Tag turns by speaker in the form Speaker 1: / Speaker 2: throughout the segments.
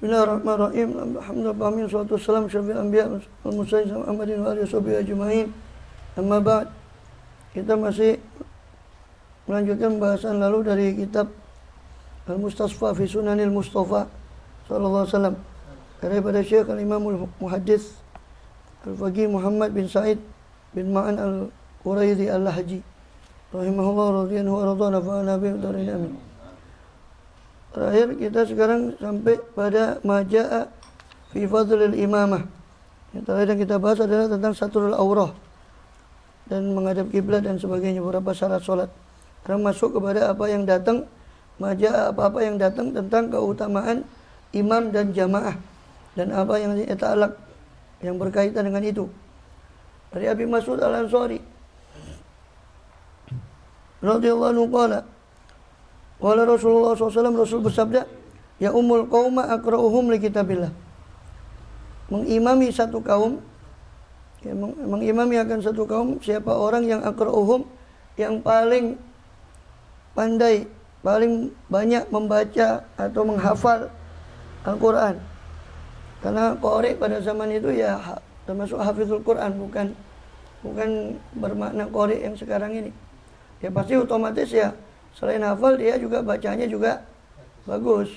Speaker 1: Bismillahirrahmanirrahim. Alhamdulillah, salatu wassalam syafi'il anbiya wal mursalin Muhammadin wa alihi washabihi ajmain. Amma ba'd. Kita masih melanjutkan pembahasan lalu dari kitab Al-Mustasfa fi Sunanil Mustafa sallallahu alaihi wasallam daripada Syekh Al-Imam Al-Muhaddits Al-Faqih Muhammad bin Sa'id bin Ma'an Al-Quraidhi Al-Lahji rahimahullah radhiyallahu wa radha nafa'ana bihi darin amin. Terakhir kita sekarang sampai pada maja'a fi fadlil imamah. Yang terakhir yang kita bahas adalah tentang satrul aurah dan menghadap kiblat dan sebagainya, beberapa syarat salat. Sekarang masuk kepada apa yang datang, maja'a apa-apa yang datang tentang keutamaan imam dan jamaah dan apa yang ta'alaq yang berkaitan dengan itu. Dari Abi Mas'ud Al-Ansari radhiyallahu anhu qala wala Rasulullah SAW, Rasul bersabda, ya ummul qauma aqra'uhum li kitabillah. Mengimami satu kaum, ya, mengimami akan satu kaum siapa orang yang aqra'uhum, yang paling pandai, paling banyak membaca atau menghafal Al-Quran. Karena qari pada zaman itu ya termasuk hafizul Quran, bukan bermakna qari yang sekarang ini. Ya pasti otomatis ya selain hafal dia juga bacanya juga bagus.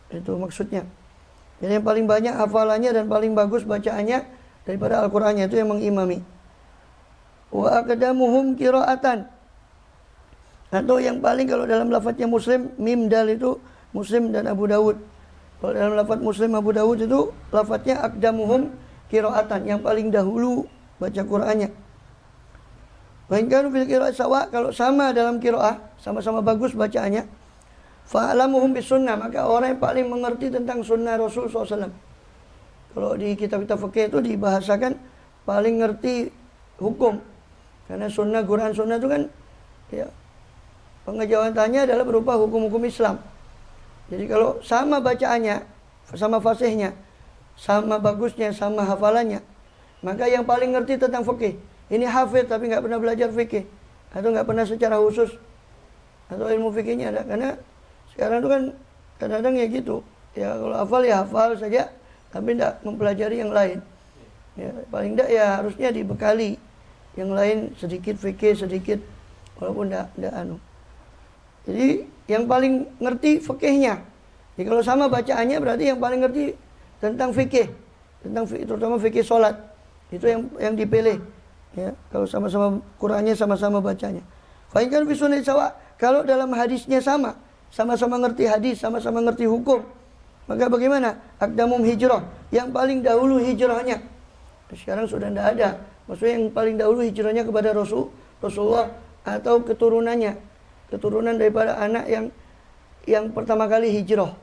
Speaker 1: Itu maksudnya. Jadi yang paling banyak hafalannya dan paling bagus bacaannya daripada Al-Qur'annya itu yang mengimami. Wa aqdamuhum qira'atan. Atau yang paling kalau dalam lafadznya Muslim, mim dal itu Muslim dan Abu Dawud. Kalau dalam lafadz Muslim Abu Dawud itu lafadznya aqdamuhum qira'atan, yang paling dahulu baca Qur'annya. Wa in kanu fil qira'ah sawa, kalau sama dalam qiraah, sama-sama bagus bacaannya, fa'alamuhum bis sunnah, maka orang yang paling mengerti tentang sunnah Rasul SAW. Kalau di kitab-kitab fikih itu dibahasakan paling ngerti hukum. Karena sunnah, Quran sunnah itu kan ya pengejawatannya adalah berupa hukum-hukum Islam. Jadi kalau sama bacaannya, sama fasihnya, sama bagusnya, sama hafalannya, maka yang paling ngerti tentang fikih, ini hafid tapi nggak pernah belajar fikih atau nggak pernah secara khusus atau ilmu fikihnya ada. Karena sekarang itu kan kadang-kadang ya gitu. Ya kalau hafal ya hafal saja, tapi tidak mempelajari yang lain. Ya, paling tidak ya harusnya dibekali yang lain sedikit fikih, sedikit walaupun tidak anu. Jadi yang paling ngerti fikihnya. Jadi kalau sama bacaannya berarti yang paling ngerti tentang fikih, terutama fikih salat. Itu yang dipilih. Ya, kalau sama-sama Qur'annya sama-sama bacanya. Fa in kan fi sunnah sawa, kalau dalam hadisnya sama-sama ngerti hadis, sama-sama ngerti hukum, maka bagaimana? Aqdamum hijrah, yang paling dahulu hijrahnya. Sekarang sudah tidak ada. Maksudnya yang paling dahulu hijrahnya kepada Rasulullah atau keturunannya. Keturunan daripada anak yang pertama kali hijrah.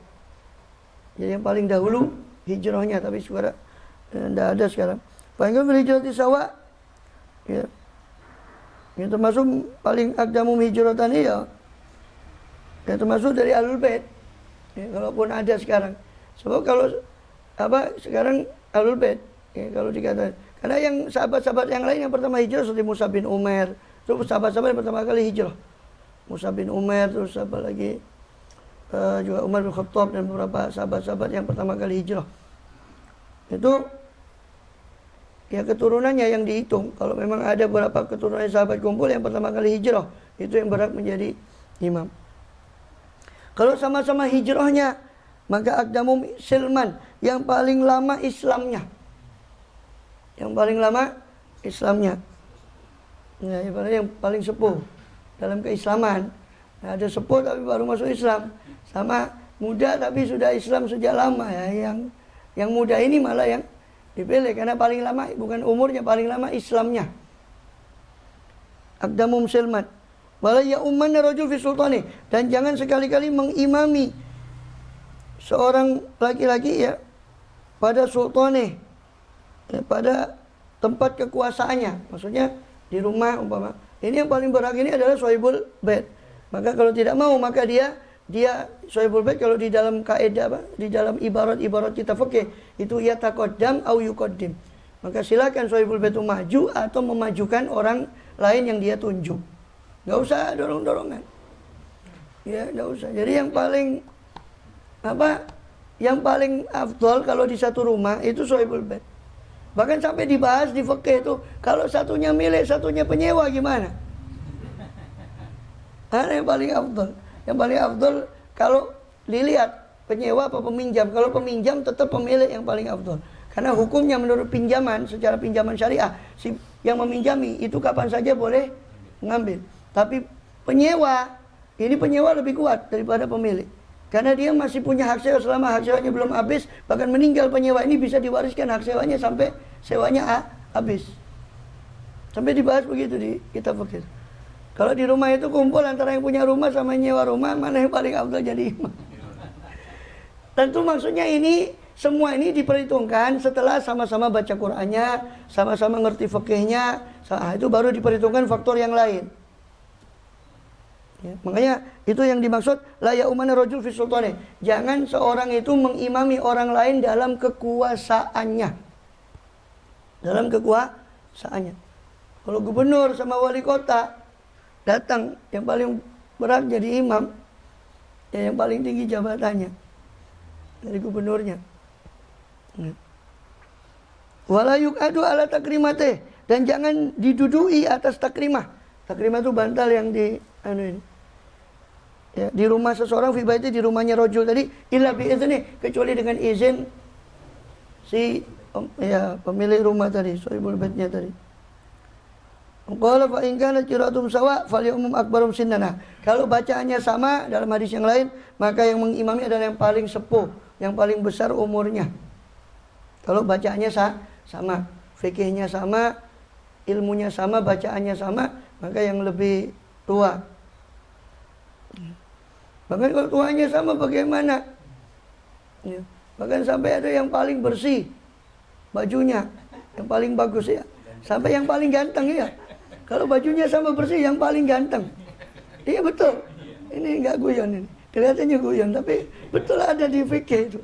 Speaker 1: Jadi yang paling dahulu hijrahnya, tapi sekarang tidak ada sekarang. Fa in kan fil hijrati sawa, ya. Yang termasuk paling aqdamum hijratan ya. Yang termasuk dari Ahlul Bait. Ya, kalaupun ada sekarang. Sebab kalau sekarang Ahlul Bait, ya, kalau dikatakan. Karena yang sahabat-sahabat yang lain yang pertama hijrah seperti Musa bin Umar, itu sahabat-sahabat yang pertama kali hijrah. Musa bin Umar, terus apa lagi? Juga Umar bin Khattab dan beberapa sahabat-sahabat yang pertama kali hijrah. Itu ya keturunannya yang dihitung. Kalau memang ada beberapa keturunan sahabat kumpul yang pertama kali hijrah, itu yang berhak menjadi imam. Kalau sama-sama hijrahnya, maka aqdamum silman, yang paling lama Islamnya. Yang paling lama Islamnya. Ya, yang paling sepuh dalam keislaman. Nah, ada sepuh tapi baru masuk Islam, sama muda tapi sudah Islam sejak lama ya. Yang muda ini malah yang dipilih karena paling lama, bukan umurnya, paling lama Islamnya. Aqdamum silman. Wala ya ummanna rajul fi sultani, dan jangan sekali-kali mengimami seorang laki-laki ya pada sultane, ya, pada tempat kekuasaannya. Maksudnya di rumah umpama. Ini yang paling berhak ini adalah sahibul bait. Maka kalau tidak mau, maka dia sahibul bait kalau di dalam kaidah di dalam ibarat-ibarat kita fikih itu ya taqaddam au yuqaddim. Maka silakan sahibul bait itu maju atau memajukan orang lain yang dia tunjuk. Enggak usah dorong-dorongan. Ya, enggak usah. Jadi yang paling yang paling afdol kalau di satu rumah itu sohibul bait. Bahkan sampai dibahas di fikih itu, kalau satunya milik, satunya penyewa gimana? Yang paling afdol. Yang paling afdol kalau dilihat penyewa apa peminjam. Kalau peminjam tetap pemilik yang paling afdol. Karena hukumnya menurut pinjaman, secara pinjaman syariah, si yang meminjami itu kapan saja boleh mengambil. Tapi penyewa, ini penyewa lebih kuat daripada pemilik. Karena dia masih punya hak sewa selama hak sewanya belum habis. Bahkan meninggal penyewa ini bisa diwariskan hak sewanya sampai sewanya habis. Sampai dibahas begitu di kitab fikih. Kalau di rumah itu kumpul antara yang punya rumah sama yang nyewa rumah, mana yang paling afdal jadi imam. Tentu maksudnya ini, semua ini diperhitungkan setelah sama-sama baca Qur'annya, sama-sama ngerti fikihnya. Itu baru diperhitungkan faktor yang lain. Ya, makanya itu yang dimaksud la ya'umana rajul fi sultani. Jangan seorang itu mengimami orang lain dalam kekuasaannya. Dalam kekuasaannya. Kalau gubernur sama wali kota datang, yang paling berat jadi imam, ya yang paling tinggi jabatannya dari gubernurnya. Wala yuqadu ala takrimate, dan jangan didudui atas takrimah. Takrimah itu bantal yang di ini. Ya, di rumah seseorang fi baiti, di rumahnya rajul tadi, illa bi izni, kecuali dengan izin si pemilik rumah tadi, sahibul baitnya tadi. Qala fa in kana qira'atum sawa falyumum akbarum sinnana. Kalau bacaannya sama dalam hadis yang lain, maka yang mengimami adalah yang paling sepuh, yang paling besar umurnya. Kalau bacaannya sama, fikihnya sama, ilmunya sama, bacaannya sama, maka yang lebih tua. Bahkan kalau tuanya sama bagaimana? Ya. Bahkan sampai ada yang paling bersih bajunya, yang paling bagus ya. Sampai yang paling ganteng ya. Kalau bajunya sama bersih, yang paling ganteng. Iya betul. Ini enggak guyon ini. Kelihatannya guyon, tapi betul ada di fikih itu.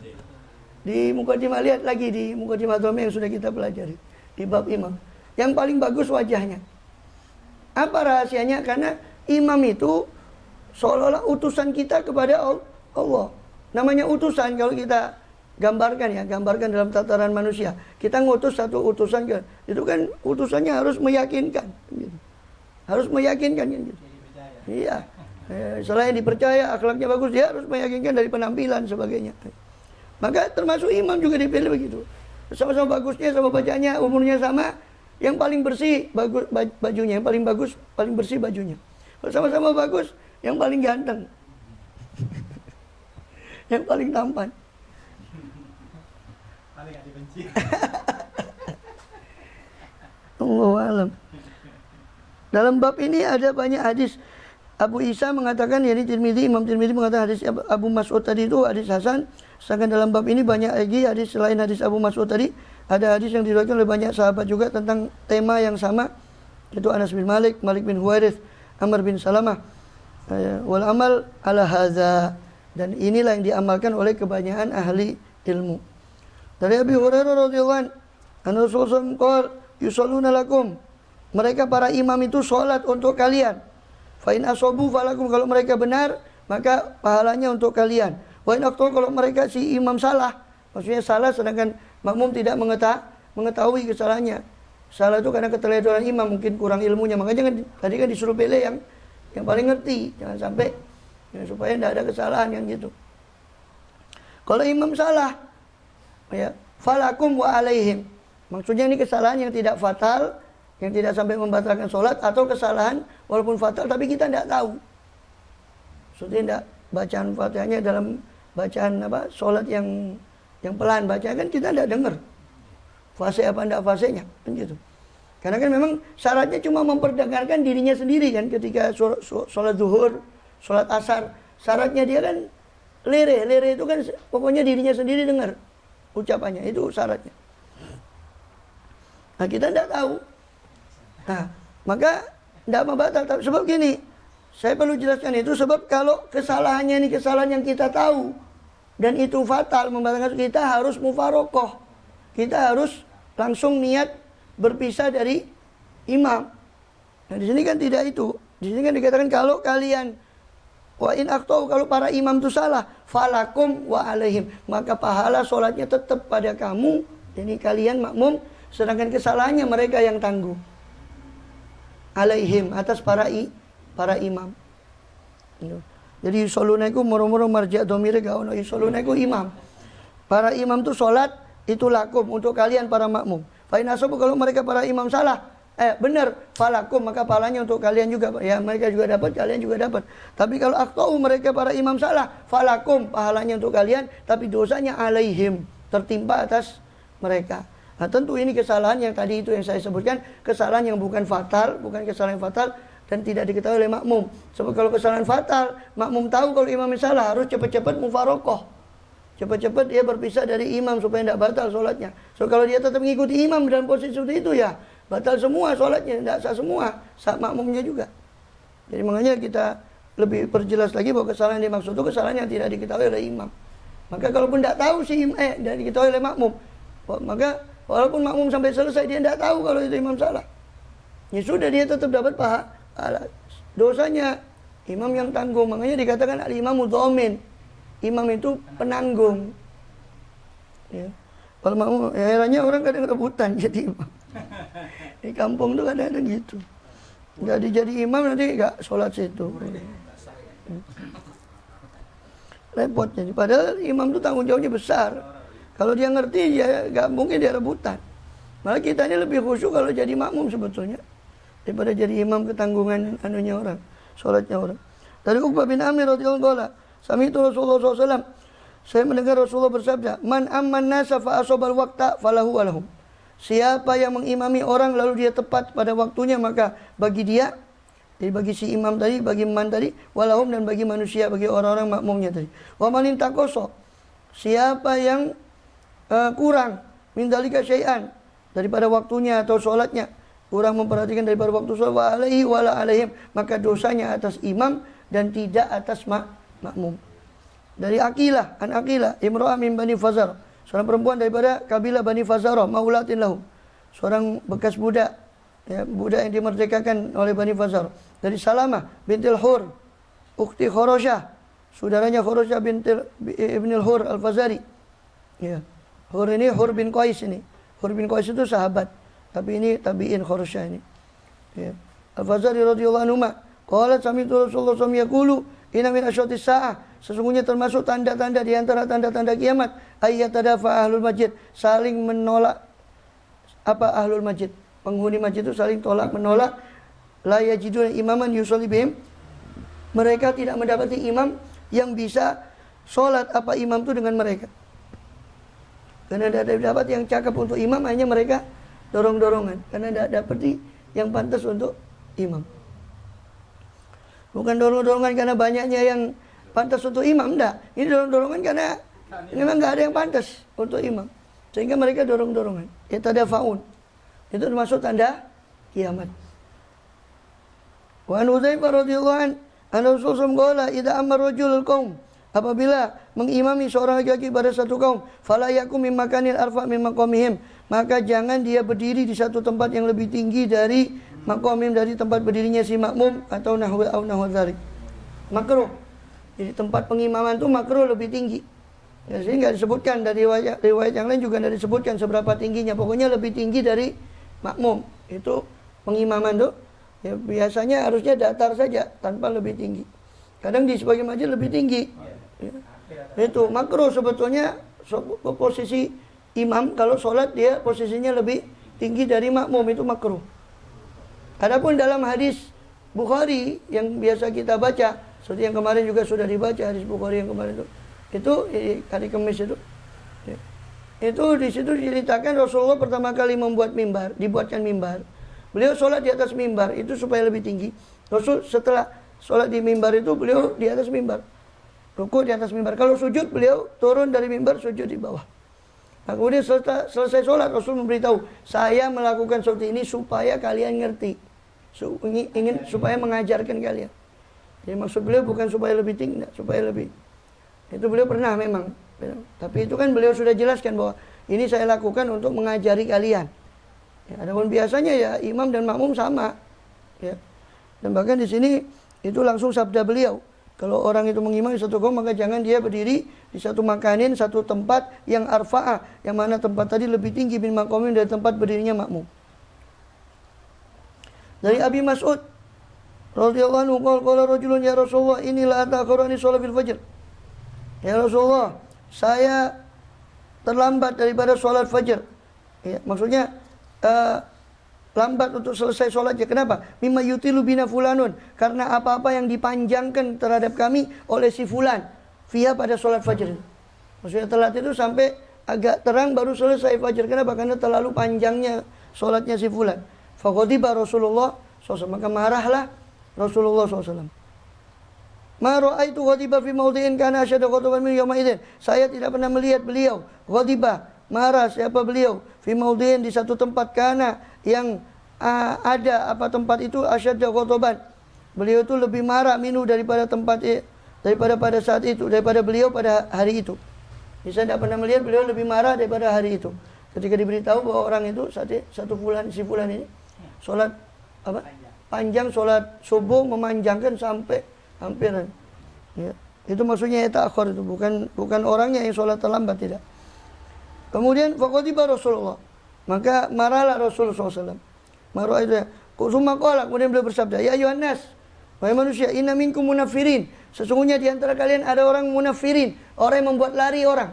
Speaker 1: Di Muqaddimah, lihat lagi di Muqaddimah Dhami yang sudah kita pelajari di bab imam. Yang paling bagus wajahnya. Apa rahasianya? Karena imam itu seolah-olah utusan kita kepada Allah. Namanya utusan kalau kita gambarkan dalam tataran manusia. Kita ngutus satu utusan, itu kan utusannya harus meyakinkan. Gitu. Harus meyakinkan. Gitu. Iya. Selain dipercaya, akhlaknya bagus, dia harus meyakinkan dari penampilan sebagainya. Maka termasuk imam juga dipilih begitu. Sama-sama bagusnya, sama bacaannya, umurnya sama. Yang paling bersih bagus bajunya, yang paling bagus, paling bersih bajunya. Kalau sama-sama bagus, yang paling ganteng, yang paling tampan, paling gak dibenci. Allahu a'lam. Dalam bab ini ada banyak hadis. Abu Isa mengatakan, yakni Tirmidzi, Imam Tirmidzi mengatakan hadis Abu Mas'ud tadi itu hadis hasan. Sedangkan dalam bab ini banyak lagi hadis selain hadis Abu Mas'ud tadi. Ada hadis yang diriwayatkan oleh banyak sahabat juga tentang tema yang sama, yaitu Anas bin Malik, Malik bin Huwairits, Amr bin Salamah. Wal amal ala hadza, dan inilah yang diamalkan oleh kebanyakan ahli ilmu. Dari Abi Hurairah radhiyallahu anhu, Rasulullah qala yusalluna lakum, mereka para imam itu salat untuk kalian. Fa in asabu falakum, kalau mereka benar maka pahalanya untuk kalian. Wa in aqtu, kalau mereka si imam salah, maksudnya salah sedangkan makmum tidak mengetahui kesalahannya. Salah itu karena keteledoran imam, mungkin kurang ilmunya. Makanya tadi kan disuruh pilih yang paling ngerti, jangan sampai ya, supaya tidak ada kesalahan yang gitu. Kalau imam salah, ya falakum wa alaihim, maksudnya ini kesalahan yang tidak fatal, yang tidak sampai membatalkan sholat, atau kesalahan walaupun fatal tapi kita tidak tahu. Maksudnya tidak bacaan fatihahnya dalam bacaan sholat yang pelan, bacaan kan kita tidak dengar fase apa tidak fasenya kan gitu. Karena kan memang syaratnya cuma memperdengarkan dirinya sendiri kan, ketika sholat zuhur, sholat asar, syaratnya dia kan lere itu kan pokoknya dirinya sendiri dengar ucapannya, itu syaratnya. Nah kita tidak tahu. Nah maka tidak membatal. Sebab gini, saya perlu jelaskan itu, sebab kalau kesalahannya ini kesalahan yang kita tahu dan itu fatal membatalkan, kita harus mufarokoh, kita harus langsung niat berpisah dari imam. Nah di sini kan tidak itu. Di sini kan dikatakan kalau kalian Wa in akhtau, kalau para imam itu salah, falakum wa alaihim, maka pahala sholatnya tetap pada kamu, ini kalian makmum, sedangkan kesalahannya mereka yang tanggung. Alaihim, atas para imam. Jadi yusholuna iku moro-moro marja' dhamire ga ono, yusholuna iku imam. Para imam itu sholat itu lakum untuk kalian para makmum. Fa in asabu, kalau mereka para imam salah, benar, falakum, maka pahalanya untuk kalian juga. Ya, mereka juga dapat, kalian juga dapat. Tapi kalau akhtau, mereka para imam salah, falakum, pahalanya untuk kalian, tapi dosanya alaihim, tertimpa atas mereka. Nah, tentu ini kesalahan yang tadi itu yang saya sebutkan, kesalahan yang bukan fatal, bukan kesalahan fatal dan tidak diketahui oleh makmum. Sebab kalau kesalahan fatal, makmum tahu kalau imam salah, harus cepat-cepat mufarokoh. Cepat-cepat dia berpisah dari imam supaya tidak batal sholatnya. So kalau dia tetap mengikuti imam dalam posisi seperti itu, ya batal semua sholatnya, tidak sah semua, sah makmumnya juga. Jadi makanya kita lebih perjelas lagi bahwa kesalahan yang dimaksud itu kesalahan yang tidak diketahui oleh imam. Maka kalaupun tidak tahu si tidak diketahui oleh makmum, maka walaupun makmum sampai selesai dia tidak tahu kalau itu imam salah, ya sudah, dia tetap dapat pahala. Dosanya imam yang tanggung. Makanya dikatakan al-imamu dhamin, imam itu penanggung. Ya. Kalau makmum, ya herannya orang kadang rebutan jadi imam. Di kampung tuh kadang-kadang gitu. Nggak jadi imam nanti nggak sholat situ. Repot jadi. Padahal imam itu tanggung jawabnya besar. Kalau dia ngerti, ya nggak mungkin dia rebutan. Malah kita ini lebih khusyuk kalau jadi makmum sebetulnya daripada jadi imam, ketanggungan anunya orang, sholatnya orang. Dari Uqbah bin Amir radhiyallahu anhu, sami'tu Rasulullah SAW, saya mendengar Rasulullah bersabda, man amman nasa fa asabal waqta falahu walahum. Siapa yang mengimami orang lalu dia tepat pada waktunya, maka bagi dia, jadi bagi si imam tadi, bagi man tadi, walahum, dan bagi manusia, bagi orang-orang makmumnya tadi. Wa man intakoso, siapa yang kurang min dzalika syai'an, daripada waktunya atau sholatnya, kurang memperhatikan daripada waktu sholat, wa alaihi wala alaihim, maka dosanya atas imam dan tidak atas makmum. Dari Aqilah, an Aqilah, imra'ah min Bani Fazar, seorang perempuan daripada kabilah Bani Fazarah, maulatin lahu, seorang bekas budak, ya, budak yang dimerdekakan oleh Bani Fazarah. Dari Salamah bintil Hur, ukhti Khorosyah, saudaranya Khorosyah ibnil Hur al-Fazari. Ya. Hur ini Hur bin Qais ini. Hur bin Qais itu sahabat, tapi ini tabi'in Khorosyah ini. Ya. Al-Fazari radhiyallahu anhu, qala sami'tu Rasulullah sallallahu alaihi wasallam yaqulu, inna min asyratis sa'ah, sesungguhnya termasuk tanda-tanda di antara tanda-tanda kiamat, ayyatadafa ahlul masjid, saling menolak apa ahlul masjid, penghuni masjid itu saling tolak menolak, la yajiduna imaman yusolli bihim, mereka tidak mendapati imam yang bisa sholat apa imam itu dengan mereka. Karena tidak dapat yang cakap untuk imam, hanya mereka dorong-dorongan, karena tidak dapati yang pantas untuk imam. Bukan dorong-dorongan karena banyaknya yang pantas untuk imam, enggak. Ini dorong-dorongan karena memang enggak ada yang pantas untuk imam, sehingga mereka dorong-dorongan. Yatadafaun, itu termasuk tanda kiamat. Wa an Hudzaifah radhiyallahu anhu, anna Rasulullah idza amara rajulul qaum, apabila mengimami seorang laki-laki pada satu kaum, fala yakum min makanil arfa min maqamihim, maka jangan dia berdiri di satu tempat yang lebih tinggi dari maqamim, dari tempat berdirinya si makmum, atau nahwa dzalik. Makruh. Jadi tempat pengimaman itu makruh lebih tinggi. Ya, sehingga disebutkan dari riwayat yang lain juga tidak disebutkan seberapa tingginya, pokoknya lebih tinggi dari makmum. Itu pengimaman tuh ya, biasanya harusnya datar saja tanpa lebih tinggi. Kadang di sebagian masjid lebih tinggi. Ya. Itu makruh sebetulnya posisi imam kalau sholat dia posisinya lebih tinggi dari makmum, itu makruh. Adapun dalam hadis Bukhari yang biasa kita baca, seperti yang kemarin juga sudah dibaca, hadis Bukhari yang kemarin itu hari Kamis itu, ya. Itu di situ diceritakan Rasulullah pertama kali membuat mimbar, dibuatkan mimbar. Beliau sholat di atas mimbar itu supaya lebih tinggi. Rasul setelah sholat di mimbar itu beliau di atas mimbar, rukuk di atas mimbar. Kalau sujud beliau turun dari mimbar, sujud di bawah. Nah, kemudian selesai sholat Rasul memberitahu, saya melakukan seperti ini supaya kalian ngerti, ingin supaya mengajarkan kalian. Jadi maksud beliau bukan supaya lebih tinggi, enggak, supaya lebih. Itu beliau pernah memang. Tapi itu kan beliau sudah jelaskan bahwa ini saya lakukan untuk mengajari kalian. Ya, adapun biasanya ya imam dan makmum sama. Ya. Dan bahkan di sini itu langsung sabda beliau, Kalau orang itu mengimami satu kaum, maka jangan dia berdiri di satu makanin, satu tempat yang arfa'ah, yang mana tempat tadi lebih tinggi bin maqamin dari tempat berdirinya makmum. Dari Abi Mas'ud radhiyallahu anhu qala rajulun ya Rasulullah inilah ta'khurani shalat fil fajr. Ya Rasulullah, saya terlambat daripada sholat fajar. Ya, maksudnya lambat untuk selesai sholatnya. Kenapa? Mimma yutilu bina fulanun. Karena apa-apa yang dipanjangkan terhadap kami oleh si fulan. Fiha pada sholat fajar. Maksudnya telat itu sampai agak terang baru selesai fajar. Kenapa? Karena terlalu panjangnya sholatnya si fulan. Faghadiba Rasulullah SAW. Maka marahlah Rasulullah SAW. Ma ra'aitu ghadiba fi mawdi'in kana asyadda ghadaban min yawma idzin. Saya tidak pernah melihat beliau ghadiba, marah siapa beliau fi mawdi'in di satu tempat kana yang ada apa tempat itu asyadda ghadaban. Beliau itu lebih marah minu daripada pada saat itu, daripada beliau pada hari itu. Saya tidak pernah melihat beliau lebih marah daripada hari itu. Ketika diberitahu bahwa orang itu satu fulan si fulan ini salat apa? Panjang salat subuh memanjangkan sampai hampiran. Ya. Itu maksudnya ta'akhir itu bukan orangnya yang sholat terlambat, tidak. Kemudian faqadiba Rasulullah. Maka marahlah Rasulullah SAW. Marah itu. Kusuma qala, kemudian beliau bersabda, "Ya ayuhan nas, wahai manusia, inna minkum munafirin." Sesungguhnya di antara kalian ada orang munafirin, orang yang membuat lari orang.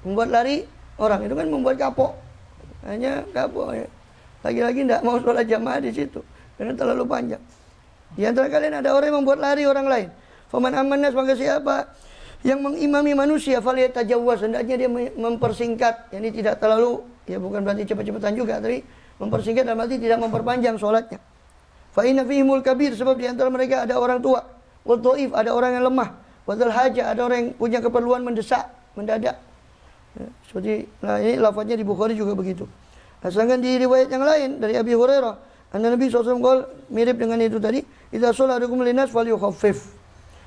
Speaker 1: Membuat lari orang itu kan membuat kapok. Hanya kapok ya. Lagi-lagi tidak mau sholat jamaah di situ karena terlalu panjang. Di antara kalian ada orang yang membuat lari orang lain. Faman amannas, maka siapa yang mengimami manusia falyatajawwaz, hendaknya dia mempersingkat. Ini tidak terlalu, ya bukan berarti cepat-cepatan juga, tapi mempersingkat dalam arti tidak memperpanjang sholatnya. Fa inna fihimul kabir, sebab di antara mereka ada orang tua. Wal dhaif, ada orang yang lemah. Wal haja, ada orang yang punya keperluan mendesak, mendadak. Ya, seperti ini lafaznya di Bukhari juga begitu. Sedangkan di riwayat yang lain dari Abi Hurairah, Nabi SAW mirip dengan itu tadi. Idza sholadukum linas falyukhaffif.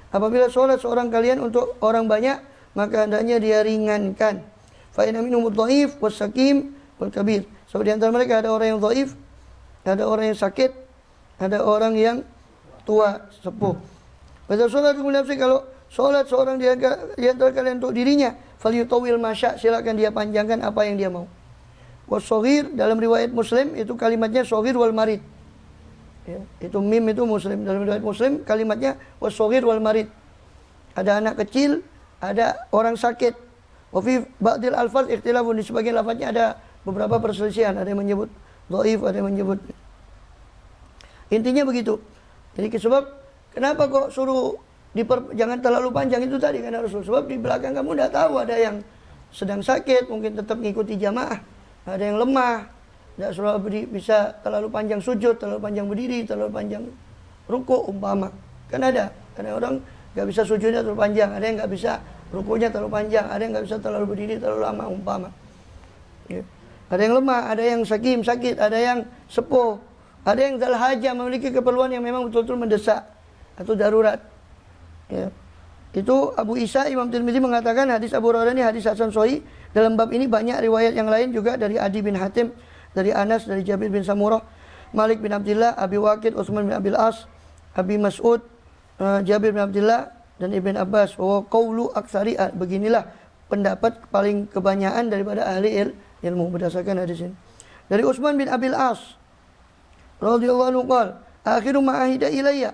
Speaker 1: Apabila sholat seorang kalian untuk orang banyak, maka hendaknya dia ringankan. Fa inna minhum dhaif was-sakim wal kabir. Sebab di antara mereka ada orang yang dhaif, ada orang yang sakit, ada orang yang tua, sepuh. Idza sholadukum linafsi, kalau sholat seorang di antara kalian untuk dirinya, falyutawil masya, silakan dia panjangkan apa yang dia mau. Was-shaghir, dalam riwayat Muslim itu kalimatnya shaghir wal marid. Ya, itu mim itu Muslim. Dalam riwayat Muslim kalimatnya was-shaghir wal marid. Ada anak kecil, ada orang sakit. Wa fi ba'dil alfaz ikhtilafun, di sebagian lafaznya ada beberapa perselisihan, ada yang menyebut dhaif, ada yang menyebut. Intinya begitu. Jadi sebab kenapa kok suruh jangan terlalu panjang itu tadi karena Rasul, sebab di belakang kamu tidak tahu ada yang sedang sakit, mungkin tetap mengikuti jamaah. Ada yang lemah, tidak selalu bisa terlalu panjang sujud, terlalu panjang berdiri, terlalu panjang ruku umpama. Kan ada orang nggak bisa sujudnya terlalu panjang, ada yang nggak bisa rukunya terlalu panjang, ada yang nggak bisa terlalu berdiri terlalu lama umpama. Ya. Ada yang lemah, ada yang sakit, ada yang sepuh, ada yang zal haja, memiliki keperluan yang memang betul-betul mendesak atau darurat. Ya. Itu Abu Isa Imam Tirmidzi mengatakan hadis Abu Hurairah ini hadis hasan sahih. Dalam bab ini banyak riwayat yang lain juga dari Adi bin Hatim, dari Anas, dari Jabir bin Samurah, Malik bin Abdullah, Abi Waqid, Utsman bin Abil As, Abi Mas'ud, Jabir bin Abdullah dan Ibn Abbas. Wa qaulu aktsari, beginilah pendapat paling kebanyakan daripada ahli ilmu berdasarkan hadis ini. Dari Utsman bin Abil As radhiyallahu anhu qala, akhiru ma ahida ilayya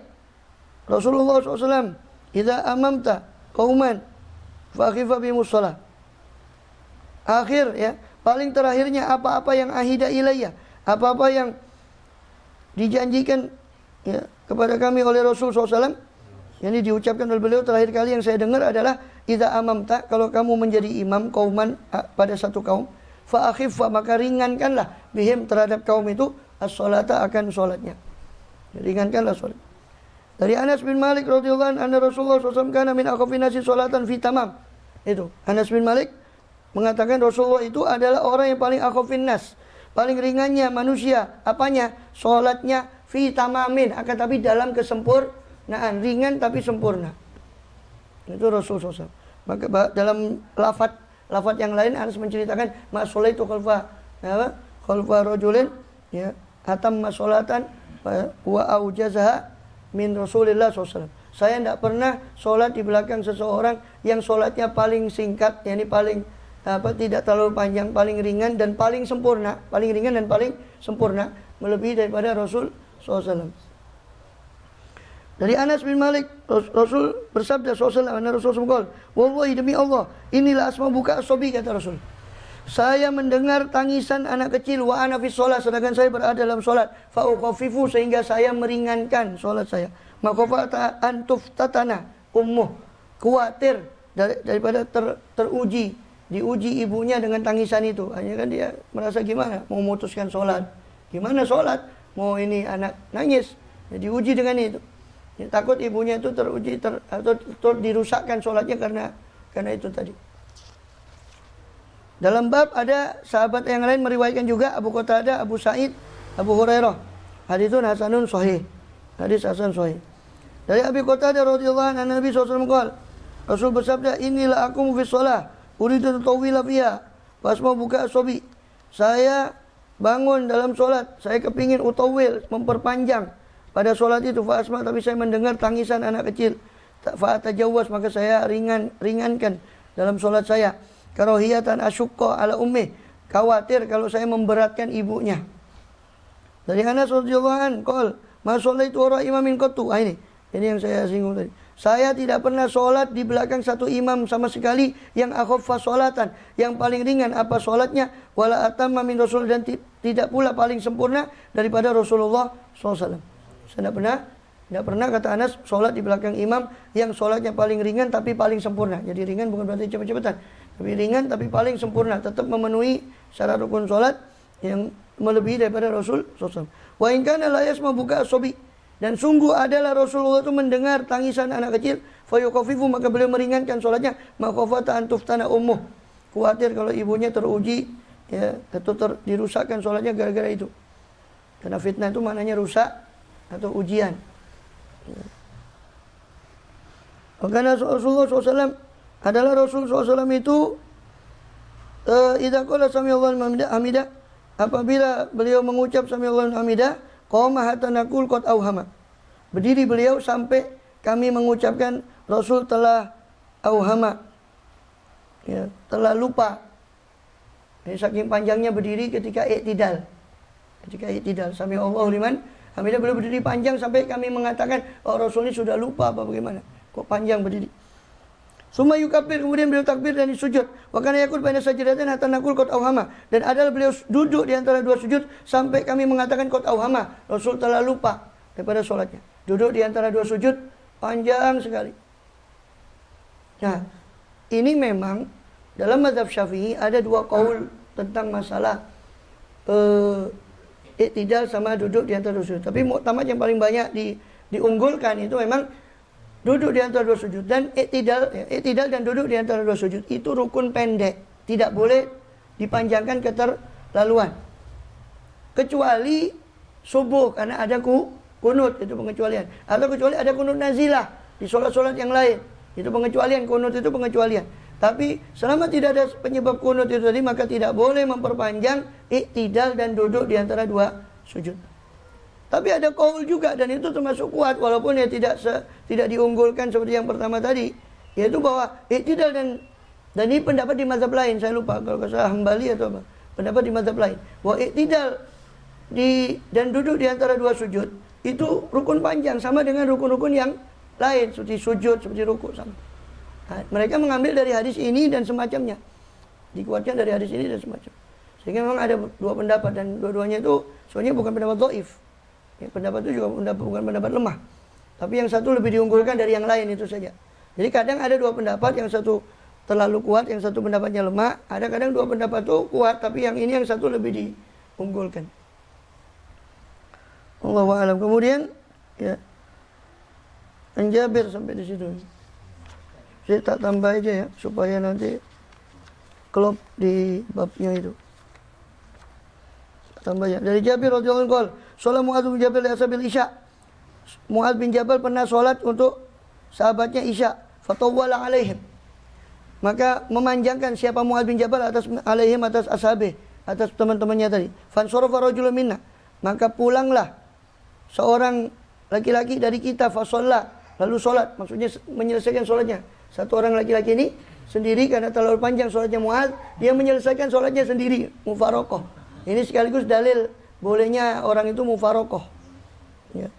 Speaker 1: Rasulullah SAW, idza amamta qauman fa khifa bihimus shalah. Akhir ya, paling terakhirnya apa-apa yang ahida ilayya, apa-apa yang dijanjikan ya, kepada kami oleh Rasul SAW, yang diucapkan oleh beliau terakhir kali yang saya dengar adalah idza amamta, kalau kamu menjadi imam kauman pada satu kaum, fa akhiffa, maka ringankanlah bihim terhadap kaum itu as-sholata, akan sholatnya, ringankanlah sholat. Dari Anas bin Malik radhiyallahu anhu, Rasulullah SAW kana min akhafin nasi sholatan fi tamam. Itu Anas bin Malik mengatakan Rasulullah itu adalah orang yang paling akhafin nas, paling ringannya manusia. Apanya? Sholatnya fi tamamin, akan tapi dalam kesempurnaan, ringan tapi sempurna. Itu Rasulullah SAW. Maka dalam lafaz yang lain Anas menceritakan masolaitu khalfa rajulin ya atam masolatan wa aujazaha min Rasulillah SAW. saya tidak pernah sholat di belakang seseorang yang sholatnya paling singkat, yakni paling tidak terlalu panjang, paling ringan dan paling sempurna, melebihi daripada Rasul SAW. Dari Anas bin Malik, Rasul bersabda SAW, Rasul SAW, wallahi demi Allah, inilah asma buka asobi, kata Rasul. Saya mendengar tangisan anak kecil, wa ana fi sholat, sedangkan saya berada dalam sholat. Fa ukhaffifu, sehingga saya meringankan sholat saya. Makhafata an tuftatana ummuh, khawatir daripada teruji, diuji ibunya dengan tangisan itu. Hanya kan dia merasa gimana mau memutuskan sholat, gimana sholat, mau ini anak nangis, ya, diuji dengan itu. Ya, takut ibunya itu teruji atau dirusakkan sholatnya karena itu tadi. Dalam bab ada sahabat yang lain meriwayatkan juga, Abu Qatadah, Abu Sa'id, Abu Hurairah. Haditsun hasanun sahih. Hadis hasan sahih. Dari Abu Qatadah radhiyallahu anhu, Nabi SAW qala, Rasul bersabda, inilah aku fi shalah, uridu tawila fiha, pas mau buka asobi. Saya bangun dalam sholat, saya kepingin utawil, memperpanjang pada sholat itu. Fa'asma, tapi saya mendengar tangisan anak kecil. Fa'atajawaz, maka saya ringankan dalam sholat saya. Karahiyatan asyukka ala ummih, khawatir kalau saya memberatkan ibunya. Dari Anas radhiyallahu anhu qol, ma shallaitu wara imamin qattu. Ini yang saya singgung tadi. Saya tidak pernah sholat di belakang satu imam sama sekali yang akhaffa sholatan, yang paling ringan apa sholatnya, wala atamma min rasul, dan tidak pula paling sempurna daripada Rasulullah SAW. Saya tidak pernah kata Anas sholat di belakang imam yang sholatnya paling ringan tapi paling sempurna. Jadi ringan bukan berarti cepat-cepatan, tapi ringan tapi paling sempurna, tetap memenuhi syarat rukun sholat yang melebihi daripada Rasul SAW. Wa in kana la yasma buka asobi, dan sungguh adalah Rasulullah itu mendengar tangisan anak kecil, fayuqafifu, maka beliau meringankan sholatnya, makhafata an tuftana ummuh, khawatir kalau ibunya teruji, ya, atau dirusakkan sholatnya gara-gara itu. Karena fitnah itu maknanya rusak atau ujian. Karena Rasulullah SAW adalah Rasulullah SAW itu idza qala sami'allahu liman hamidah, apabila beliau mengucap sami'allahu liman hamidah, qama hatta naqul qad auhama, berdiri beliau sampai kami mengucapkan Rasul telah auhama, ya, telah lupa. Ini saking panjangnya berdiri ketika i'tidal. Sami'allahu liman hamidah, beliau berdiri panjang sampai kami mengatakan, oh Rasul ini sudah lupa apa bagaimana, kok panjang berdiri. Summa yukabir, kemudian beliau takbir dan disujud. Wa kana yaqul baina sajdatain hatta naqul qad auhama, dan adalah beliau duduk di antara dua sujud sampai kami mengatakan qad auhama, Rasul telah lupa daripada sholatnya. Duduk di antara dua sujud panjang sekali. Nah, ini memang dalam mazhab Syafi'i ada dua qaul tentang masalah i'tidal sama duduk di antara dua sujud. Tapi muktamad yang paling banyak diunggulkan itu memang duduk di antara dua sujud, dan i'tidal dan duduk di antara dua sujud itu rukun pendek, tidak boleh dipanjangkan keterlaluan. Kecuali subuh karena ada kunut, itu pengecualian. Atau kecuali ada kunut nazilah di sholat-sholat yang lain, itu pengecualian, kunut itu pengecualian. Tapi selama tidak ada penyebab kunut itu tadi, maka tidak boleh memperpanjang i'tidal dan duduk di antara dua sujud. Tapi ada qaul juga, dan itu termasuk kuat, walaupun ya tidak diunggulkan seperti yang pertama tadi, yaitu bahwa i'tidal dan ini pendapat di mazhab lain, saya lupa kalau saya Hambali atau apa, pendapat di mazhab lain, bahwa i'tidal dan duduk di antara dua sujud itu rukun panjang sama dengan rukun-rukun yang lain, seperti sujud, seperti ruku sama. Nah, mereka mengambil dari hadis ini dan semacamnya, dikuatkan dari hadis ini dan semacam. Sehingga memang ada dua pendapat, dan dua-duanya itu sebenarnya bukan pendapat dhaif. Ya, pendapat itu juga bukan pendapat lemah, tapi yang satu lebih diunggulkan dari yang lain, itu saja. Jadi kadang ada dua pendapat, yang satu terlalu kuat, yang satu pendapatnya lemah. Ada kadang dua pendapat itu kuat, tapi yang ini yang satu lebih diunggulkan. Allahu a'lam. Kemudian ya, Jabir sampai di situ. Saya tak tambah aja ya, supaya nanti klop di babnya itu. Tambah ya. Dari Jabir radhiyallahu anhu, sholat Mu'adz bin Jabal li ashabil Isya. Mu'adz bin Jabal pernah sholat untuk sahabatnya Isya. Fatawwala alaihim. Maka memanjangkan siapa Mu'adz bin Jabal atas ashabe, atas teman-temannya tadi. Fansarafa rajulun minna. Maka pulanglah seorang laki-laki dari kita, fasalla, lalu sholat, maksudnya menyelesaikan sholatnya. Satu orang laki-laki ini sendiri karena terlalu panjang sholatnya Mu'adz, dia menyelesaikan sholatnya sendiri, mufarokoh. Ini sekaligus dalil bolehnya orang itu mufarokoh. Ya.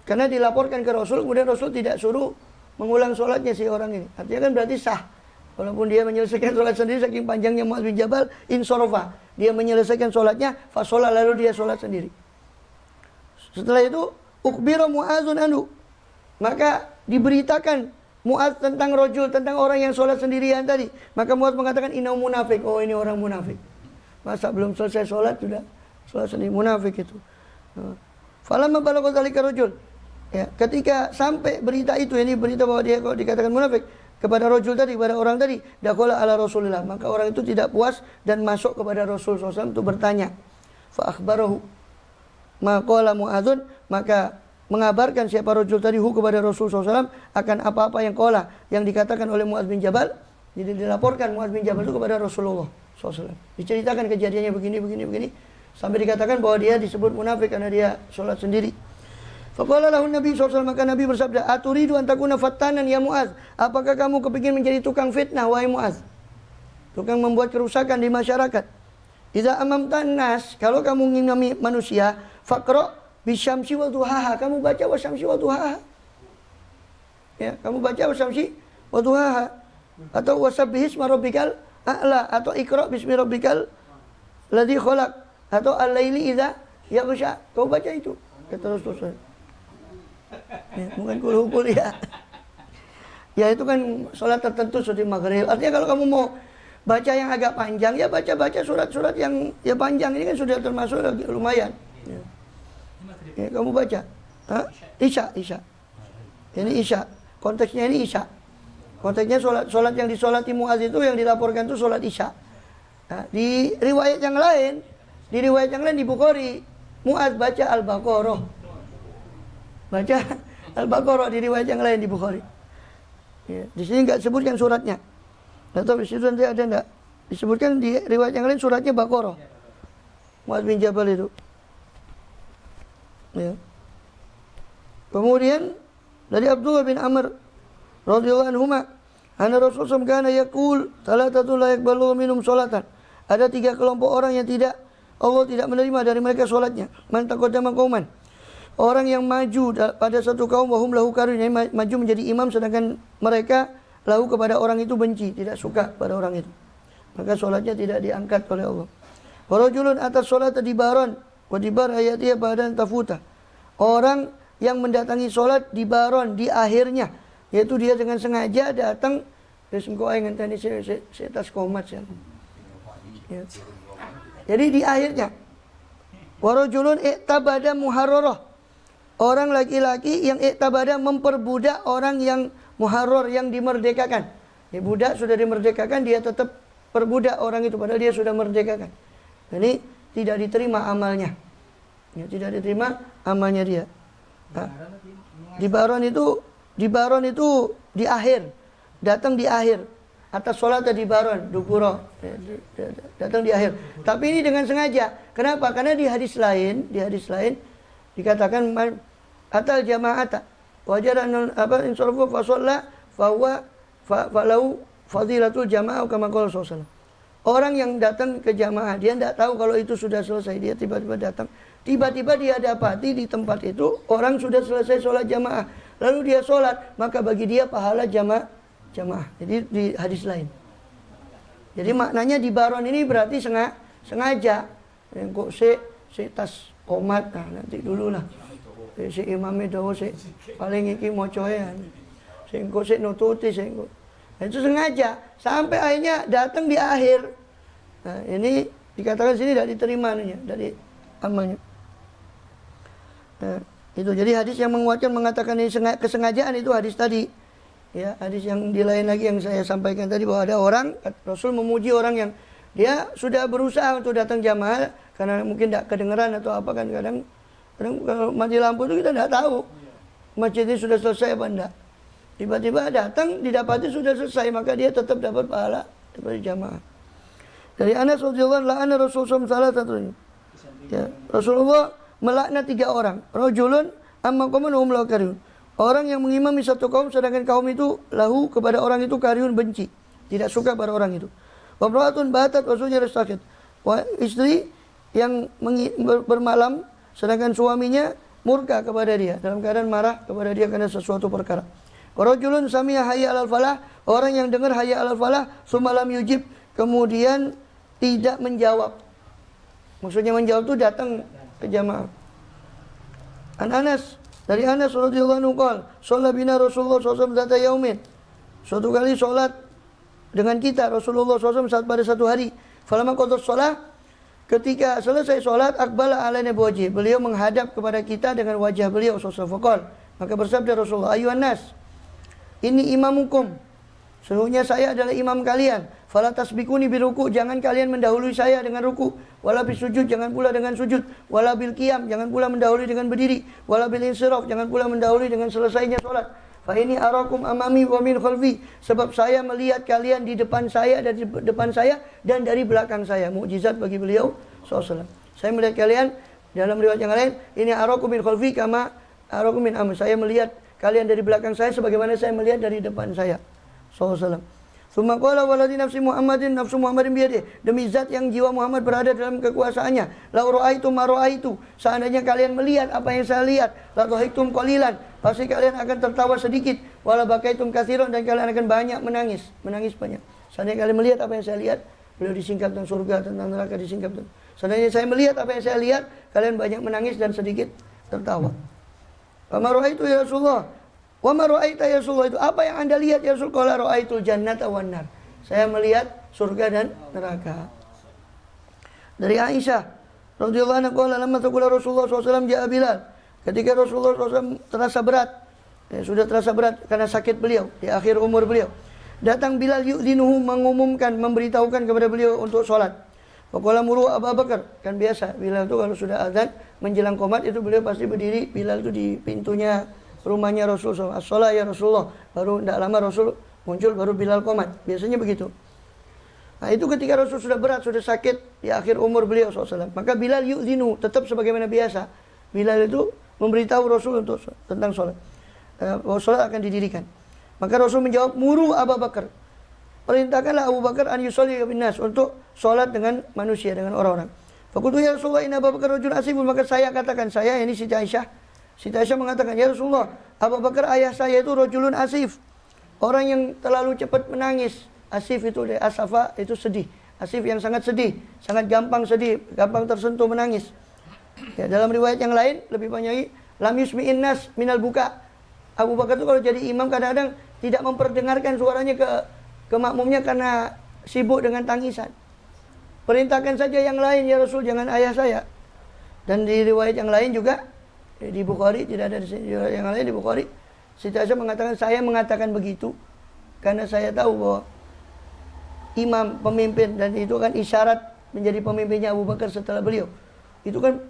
Speaker 1: Karena dilaporkan ke Rasul, kemudian Rasul tidak suruh mengulang sholatnya si orang ini. Artinya kan berarti sah. Walaupun dia menyelesaikan sholat sendiri saking panjangnya Mu'adz bin Jabal, insorofa. Dia menyelesaikan sholatnya, fasolah, lalu dia sholat sendiri. Setelah itu, ukbiro Mu'adzun anhu. Maka diberitakan Mu'adz tentang rojul, tentang orang yang sholat sendirian tadi. Maka Mu'adz mengatakan, inau munafik. Oh, ini orang munafik. Masa belum selesai sholat, sudah sholat sendiri. Munafik itu. Falamma balagha dzalika rajul. Ya, ketika sampai berita itu, ini berita bahwa dia kok dikatakan munafik kepada rajul tadi, kepada orang tadi, dakhala ala Rasulillah, maka orang itu tidak puas dan masuk kepada Rasul SAW untuk bertanya. Fa akhbarahu ma qala Mu'adzun, maka mengabarkan siapa rajul tadi kepada Rasul SAW akan apa-apa yang qala, yang dikatakan oleh Mu'adz bin Jabal. Jadi dilaporkan Mu'adz bin Jabal itu kepada Rasulullah SAW. Diceritakan kejadiannya begini sampai dikatakan bahwa dia disebut munafik karena dia sholat sendiri. Faqala lahu Nabi SAW, maka Nabi bersabda, aturidu an takuna fattanan ya Mu'adz, apakah kamu kepingin menjadi tukang fitnah wahai Mu'adz, tukang membuat kerusakan di masyarakat? Idza amamtan nas, kalau kamu mengimami manusia, faqra bisyamsi wa duhaha, kamu baca wasyamsi wa duhaha. Ya, kamu baca wasyamsi wa duhaha, atau wasabbihis rabbikal a'la, atau iqra bismi rabbikal ladzi khalaq, atau al-laili idza yaghsha. Kau baca itu. Kata Rasulullah. Ya, bukan kul ya. Ya itu kan sholat tertentu seperti maghrib. Artinya kalau kamu mau baca yang agak panjang, ya baca surat-surat yang ya panjang. Ini kan sudah termasuk lumayan. Ya, kamu baca. Isya. Ini Isya. Konteksnya ini Isya. Konteksnya sholat yang disolati Mu'adz itu, yang dilaporkan itu sholat Isya. Nah, di riwayat yang lain di Bukhari, Mu'adz baca Al-Baqarah. Baca Al-Baqarah di riwayat yang lain di Bukhari. Ya, di sini enggak disebutkan suratnya. Enggak tahu di situ nanti ada enggak. Disebutkan di riwayat yang lain suratnya Baqarah. Mu'adz bin Jabal itu. Ya. Kemudian dari Abdullah bin Amr radhiyallahu anhuma, anna Rasulullah kana yaqul salatatu la yaqbalu minhum salatan. Ada 3 kelompok orang yang Allah tidak menerima dari mereka salatnya. Man taqaddama qauman, orang yang maju pada satu kaum, wahum lahu karun, maju menjadi imam sedangkan mereka lahu kepada orang itu benci, tidak suka pada orang itu, maka solatnya tidak diangkat oleh Allah. Warajulun atas solat dibaron, wadibar ayatiyah badan tafuta, orang yang mendatangi solat dibaron di akhirnya, yaitu dia dengan sengaja datang. Engkau ingin tadi saya tas komat ya. Jadi di akhirnya. Warajulun i'tabada muharrarah, orang laki-laki yang i'tabada memperbudak orang yang muharrar, yang dimerdekakan. Ya, budak sudah dimerdekakan, dia tetap perbudak orang itu padahal dia sudah merdekakan. Ini tidak diterima amalnya. Ya, tidak diterima amalnya dia. Nah, dibaron itu di akhir. Datang di akhir. Atas sholat di baron, duburo, datang di akhir. Tapi ini dengan sengaja. Kenapa? Karena di hadis lain dikatakan man atal jama'ata wajaran insarafu fa shalla fa huwa falau fadilatul jama'ah kama qala sallallahu. Orang yang datang ke jamaah, dia tidak tahu kalau itu sudah selesai, dia tiba-tiba datang. Tiba-tiba dia dapati di tempat itu orang sudah selesai sholat jamaah. Lalu dia sholat, maka bagi dia pahala jamaah. Jadi di hadis lain. Jadi maknanya di baron ini berarti sengaja. Kok si tas komat, nah nanti dulu lah. Si imamnya dawa si paling iki mocoyan. Kok si nututi kok. Nah, itu sengaja sampai akhirnya datang di akhir. Nah, ini dikatakan sini tidak diterima dari amalnya. Nah, itu jadi hadis yang menguatkan mengatakan ini kesengajaan itu hadis tadi. Ya, hadis yang di lain lagi yang saya sampaikan tadi bahwa ada orang, Rasul memuji orang yang dia sudah berusaha untuk datang jamaah karena mungkin tidak kedengeran atau apa kan, kadang kalau mati lampu itu kita tidak tahu masjid ini sudah selesai apa enggak. Tiba-tiba datang didapati sudah selesai, maka dia tetap dapat pahala daripada jamaah. Dari Anas radhiyallahu anhu, Rasulullah salah satunya. Ya, Rasulullah melaknat 3 orang. Rajulun amma qaumun hum la karihun. Orang yang mengimami satu kaum sedangkan kaum itu lahu kepada orang itu kariun benci, tidak suka pada orang itu. Wa imra'atun batat wa zawjuha yastakid. Istri yang bermalam sedangkan suaminya murka kepada dia, dalam keadaan marah kepada dia karena sesuatu perkara. Wa rajulun sami'a hayya 'alal falah, orang yang dengar hayya 'alal falah sumalam yujib, kemudian tidak menjawab. Maksudnya menjawab itu datang ke jamaah. Anas dari Anas radhiyallahu anhu qol, "Shalla bina Rasulullah SAW zata yaumin." Suatu kali salat dengan kita Rasulullah SAW pada satu hari. Falamma qada shalah, ketika selesai salat, aqbala alaina biwajhi. Beliau menghadap kepada kita dengan wajah beliau sallallahu alaihi. Maka bersabda Rasulullah, "Ayuhan nas, ini imamukum. Sesungguhnya saya adalah imam kalian. Fala tasbikuni biruku, jangan kalian mendahului saya dengan ruku. Wala bisujud, jangan pula dengan sujud. Wala bil qiyam, jangan pula mendahului dengan berdiri. Wala bil insiraf, jangan pula mendahului dengan selesainya salat. Fa ini arakum amami wa min khalfi, sebab saya melihat kalian di depan saya, dari depan saya dan dari belakang saya." Mukjizat bagi beliau SAW. Saya melihat kalian, dalam riwayat yang lain, ini arakum min khalfi kama arakum min amami. Saya melihat kalian dari belakang saya sebagaimana saya melihat dari depan saya. SAW. Summa qala waladhi nafsu Muhammadin biyadihi, demi zat yang jiwa Muhammad berada dalam kekuasaannya, la ra'aitu ma ra'aitu, seandainya kalian melihat apa yang saya lihat, la dhahiktum qalilan, pasti kalian akan tertawa sedikit, wala bakaitum katsiran, dan kalian akan banyak menangis banyak. Seandainya kalian melihat apa yang saya lihat, beliau disingkap tentang surga, tentang neraka disingkap. Seandainya saya melihat apa yang saya lihat, kalian banyak menangis dan sedikit tertawa. Wa ma ra'aitu ya Rasulullah, wa ma ra'aita ya Rasulullah, itu apa yang Anda lihat ya Rasul? Qala ra'aitul jannata wan nar, saya melihat surga dan neraka. Dari Aisyah radhiyallahu anha qala lamma taqula Rasulullah SAW ja'a Bilal, ketika Rasulullah SAW terasa berat, sudah terasa berat karena sakit beliau di akhir umur beliau, datang Bilal yu'dzinuhu, mengumumkan, memberitahukan kepada beliau untuk sholat. Faqala muru Abu Bakar, kan biasa Bilal itu kalau sudah azan menjelang qomat itu beliau pasti berdiri, Bilal itu di pintunya rumahnya Rasul SAW. As-sholah ya Rasulullah. Baru tidak lama Rasul muncul, baru Bilal qomat. Biasanya begitu. Nah itu ketika Rasul sudah berat, sudah sakit di akhir umur beliau SAW. Maka Bilal yu'dzinu, tetap sebagaimana biasa. Bilal itu memberitahu Rasul untuk tentang sholat. Bahwa sholat akan didirikan. Maka Rasul menjawab, muru Abu Bakar. Perintahkanlah Abu Bakar an yusolli bin nas, untuk sholat dengan manusia, dengan orang-orang. Fakultu ya Rasulullah inna Abu Bakar rajul asifun, maka saya katakan, saya ini Siti Aisyah. Siti Aisyah mengatakan, ya Rasulullah, Abu Bakar ayah saya itu rajulun asif, orang yang terlalu cepat menangis. Asif itu dari asafa, itu sedih. Asif yang sangat sedih, sangat gampang sedih, gampang tersentuh menangis. Ya, dalam riwayat yang lain lebih banyak, lam yusmi'in nas minal buka. Abu Bakar itu kalau jadi imam kadang-kadang tidak memperdengarkan suaranya ke makmumnya karena sibuk dengan tangisan. Perintahkan saja yang lain ya Rasul, jangan ayah saya. Dan di riwayat yang lain juga di Bukhari, tidak ada yang lain di Bukhari, Siti Aisyah mengatakan, saya mengatakan begitu karena saya tahu bahwa imam, pemimpin, dan itu kan isyarat menjadi pemimpinnya Abu Bakar setelah beliau, itu kan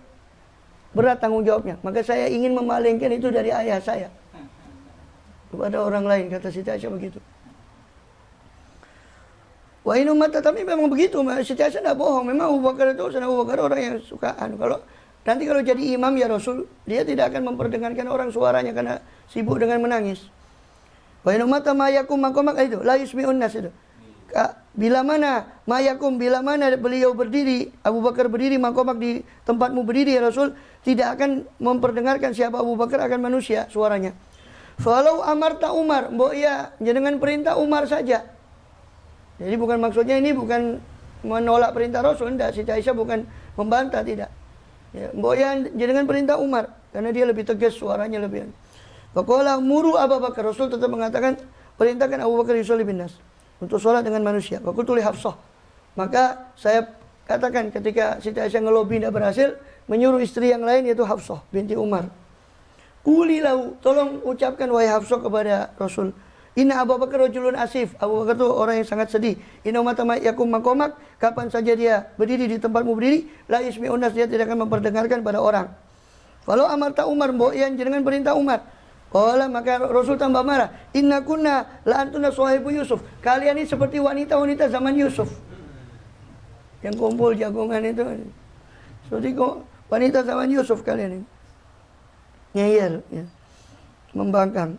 Speaker 1: berat tanggung jawabnya. Maka saya ingin memalingkan itu dari ayah saya kepada orang lain, kata Siti Aisyah begitu. Wah ini umat, tapi memang begitu. Siti Aisyah tidak bohong. Memang Abu Bakar itu, Abu Bakar orang yang suka nanti kalau jadi imam ya Rasul, dia tidak akan memperdengarkan orang suaranya karena sibuk dengan menangis. Wa in mata mayakum makomak itu, la yusmi'un nas itu. Bila mana mayakum, bila mana beliau berdiri, Abu Bakar berdiri makomak di tempatmu berdiri ya Rasul, tidak akan memperdengarkan siapa Abu Bakar akan manusia suaranya. Falau amarta Umar, mbok ya dengan perintah Umar saja. Jadi bukan maksudnya ini bukan menolak perintah Rasul, tidak. Siti Aisyah bukan membantah, tidak. Ya, mbok ya dengan perintah Umar karena dia lebih tegas suaranya, lebih. Faqala muru Abu Bakar, Rasul tetap mengatakan perintahkan Abu Bakar yusolli bin nas, untuk sholat dengan manusia. Faqultu li Hafsah, maka saya katakan ketika Siti Aisyah ngelobi tidak berhasil, menyuruh istri yang lain yaitu Hafsah binti Umar. Quli lahu, tolong ucapkan wahai Hafsah kepada Rasul, inna Abu Bakar rajulun asif, Abu Bakar itu orang yang sangat sedih. Inna mata yakum makomak, kapan saja dia berdiri di tempatmu berdiri, la yusmi'un nas, dia tidak akan memperdengarkan pada orang. Kalau amarta Umar, mbok yang jenengan perintah Umar. Qala, maka Rasul tambah marah, inna kunna la antuna sahibu Yusuf, kalian ini seperti wanita-wanita zaman Yusuf yang kumpul jagongan itu. Seperti wanita zaman Yusuf kalian ini. Ngeyel ya. membangkang.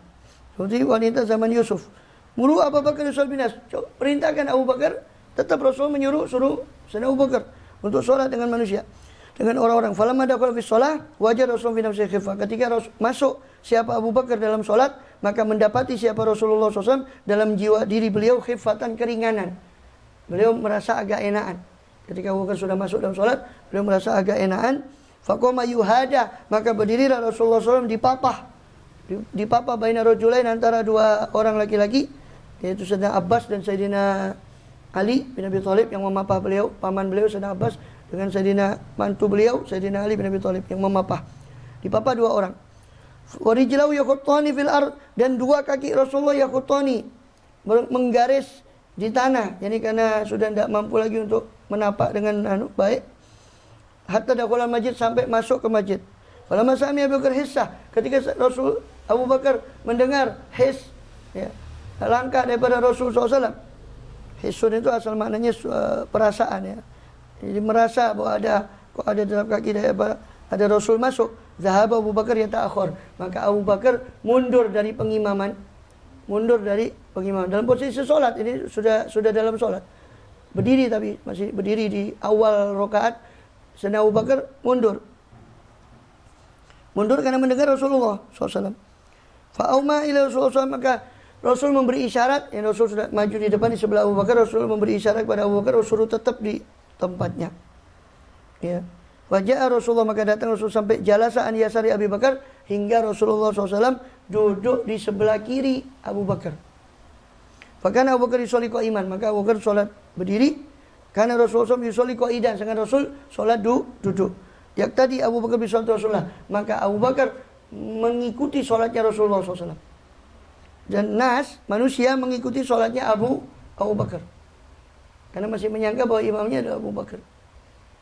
Speaker 1: Seperti wanita zaman Yusuf. Muru Abu Bakar yusalli bin nas. Perintahkan Abu Bakar, tetap Rasul suruh Sayyidina Abu Bakar untuk sholat dengan manusia, dengan orang-orang. Falamma dakhala fi shalah wajada Rasul fi nafsihi khifah. Ketika masuk siapa Abu Bakar dalam sholat, maka mendapati siapa Rasulullah SAW dalam jiwa diri beliau khifatan, keringanan. Beliau merasa agak enakan. Ketika Abu Bakar sudah masuk dalam sholat, beliau merasa agak enakan. Faqama yuhada, maka berdirilah Rasulullah SAW dipapah baina rajulain, antara dua orang laki-laki, yaitu Sayyidina Abbas dan Sayyidina Ali bin Abi Thalib yang memapah beliau, paman beliau Sayyidina Abbas dengan Sayyidina mantu beliau Sayyidina Ali bin Abi Thalib yang memapah. Dipapah dua orang. Wa rijlahu yakhuttani fil ard, dan dua kaki Rasulullah yakhuttani, menggaris di tanah. Yani karena sudah tidak mampu lagi untuk menapak dengan baik. Hatta dakhala masjid, sampai masuk ke masjid. Falamma sami Abu Bakar hissah, ketika Rasul Abu Bakar mendengar hiss, ya, langkah daripada Rasul SAW. Hissun itu asal maknanya perasaan, ya. Jadi merasa bahwa kok ada dalam kaki daripada ada Rasul masuk. Zahaba Abu Bakar yata'akhir, maka Abu Bakar mundur dari pengimaman. Dalam posisi sholat, ini sudah dalam sholat. Berdiri, tapi masih berdiri di awal rakaat. Sayyidina Abu Bakar mundur karena mendengar Rasulullah SAW. Fa'auma ila Rasulullah SAW, maka Rasul memberi isyarat. Yang Rasul sudah maju di depan di sebelah Abu Bakar. Rasul memberi isyarat kepada Abu Bakar, suruh tetap di tempatnya. Ya. Wajah Rasulullah, maka datang Rasul sampai jalasaan yasari Abu Bakar, hingga Rasulullah SAW duduk di sebelah kiri Abu Bakar. Fakana Abu Bakar yusolli qa'iman, maka Abu Bakar sholat berdiri. Karena Rasulullah SAW yusolli qa'idan, sedangkan Rasul sholat duduk. Yaktadi Abu Bakar bi sholat Rasulullah, maka Abu Bakar mengikuti sholatnya Rasulullah SAW. Dan manusia mengikuti sholatnya Abu Bakar, karena masih menyangka bahwa imamnya adalah Abu Bakar.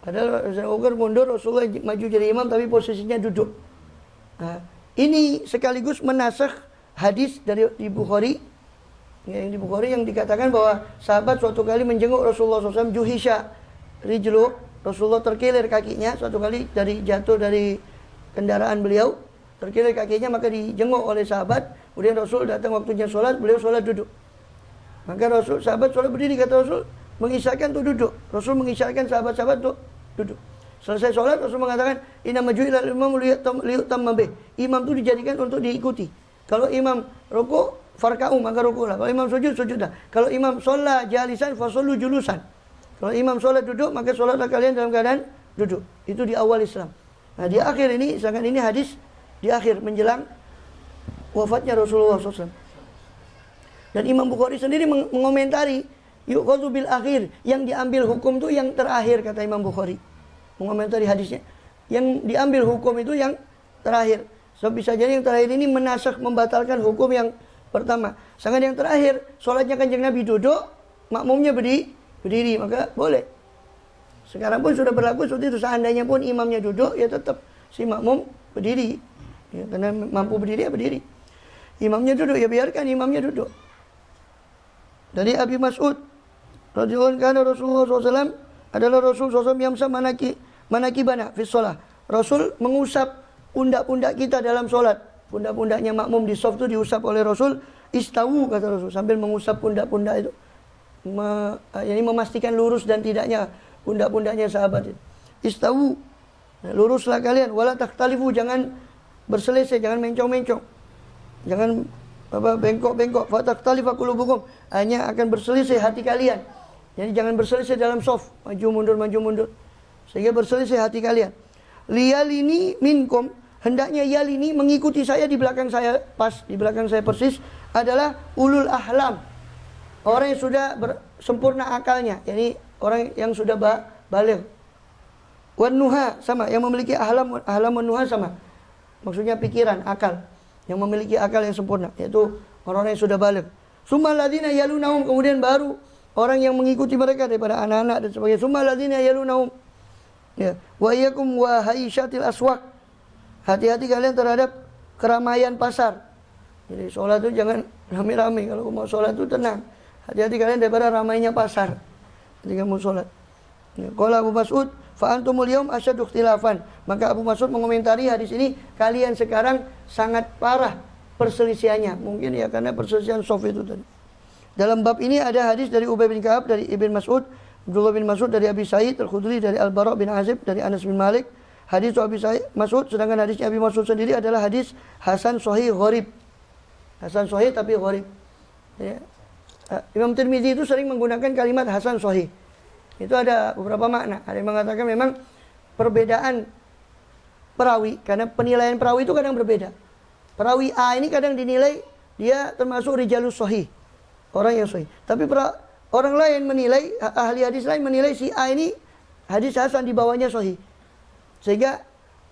Speaker 1: Padahal Abu Bakar mundur, Rasulullah maju jadi imam, tapi posisinya duduk. Nah, ini sekaligus menasakh hadis di Bukhari, yang di Bukhari yang dikatakan bahwa sahabat suatu kali menjenguk Rasulullah SAW, juhisha rijlu, Rasulullah terkilir kakinya suatu kali jatuh dari kendaraan beliau, terkilir kakinya, maka dijenguk oleh sahabat. Kemudian Rasul datang waktunya sholat, beliau sholat duduk. Maka sahabat sholat berdiri, kata Rasul mengisyaratkan untuk duduk. Rasul mengisyaratkan sahabat-sahabat untuk duduk. Selesai sholat, Rasul mengatakan, inna maju'ilal imam liyutamma bih. Imam itu dijadikan untuk diikuti. Kalau imam ruku, farka'u, maka rukulah. Kalau imam sujud, sujudlah. Kalau imam sholat jalisan, fasollu julusan. Kalau imam sholat duduk, maka sholatlah kalian dalam keadaan duduk. Itu di awal Islam. Nah, di akhir ini, sedangkan ini hadis di akhir menjelang wafatnya Rasulullah SAW. Dan Imam Bukhari sendiri mengomentari, yuqadu bil akhir, yang diambil hukum itu yang terakhir, kata Imam Bukhari. Mengomentari hadisnya, yang diambil hukum itu yang terakhir. So bisa jadi yang terakhir ini menasakh, membatalkan hukum yang pertama. Sedangkan yang terakhir, sholatnya Kanjeng Nabi duduk, makmumnya berdiri, maka boleh. Sekarang pun sudah berlaku seperti itu. Seandainya pun imamnya duduk, ya tetap si makmum berdiri. Ya, karena mampu berdiri, ya berdiri. Imamnya duduk, ya biarkan imamnya duduk. Dari Abi Mas'ud radhiyallahu anhu, Rasulullah SAW adalah Rasul SAW yang manakibana fi shalah. Rasul mengusap pundak-pundak kita dalam solat. Pundak-pundaknya makmum di shaf itu diusap oleh Rasul. Istawu, kata Rasul, sambil mengusap pundak-pundak itu. Ini memastikan lurus dan tidaknya pundak-pundaknya sahabat itu. Istawu, luruslah kalian. Wala takhtalifu, jangan berselisih, jangan mencong-mencong. Jangan bengkok-bengkok. Fa takhtalifa qulubukum, hanya akan berselisih hati kalian. Jadi jangan berselisih dalam shaf, maju mundur, sehingga berselisih hati kalian. Liyalini minkum, hendaknya yalini mengikuti saya, di belakang saya pas, di belakang saya persis adalah ulul ahlam, orang yang sudah sempurna akalnya, jadi orang yang sudah baligh. Wan nuha, sama, yang memiliki ahlam wan nuha, sama, maksudnya pikiran, akal, yang memiliki akal yang sempurna, yaitu orang-orang yang sudah baligh. Summal ladzina yalunahum, kemudian baru orang yang mengikuti mereka daripada anak-anak dan sebagainya. Summal ladzina yalunahum, ya, wa iyyakum wa haisyatil aswaq, hati-hati kalian terhadap keramaian pasar. Jadi sholat itu jangan rame-rame. Kalau mau sholat itu tenang. Hati-hati kalian daripada ramainya pasar ketika mau sholat. Qala Abu Mas'ud, fa antumul yaum asyaddu ikhtilafan. Maka Abu Mas'ud mengomentari hadis ini, kalian sekarang sangat parah perselisihannya. Mungkin ya karena perselisihan soft itu tadi. Dalam bab ini ada hadis dari Ubay bin Ka'ab, dari Ibn Mas'ud, Abdullah bin Mas'ud dari Abi Sa'id Al-Khudri, dari Al-Bara bin Azib, dari Anas bin Malik. Hadis Abi Sa'id Mas'ud, sedangkan hadisnya Abi Mas'ud sendiri adalah hadis Hasan Sahih Gharib. Hasan Sahih tapi Gharib. Ya. Imam Tirmidzi itu sering menggunakan kalimat Hasan Sahih. Itu ada beberapa makna. Ada yang mengatakan memang perbedaan perawi, karena penilaian perawi itu kadang berbeda. Perawi A ini kadang dinilai dia termasuk rijalus sahih, orang yang sahih. Tapi orang lain menilai, ahli hadis lain menilai si A ini hadis hasan, di bawahnya sahih. Sehingga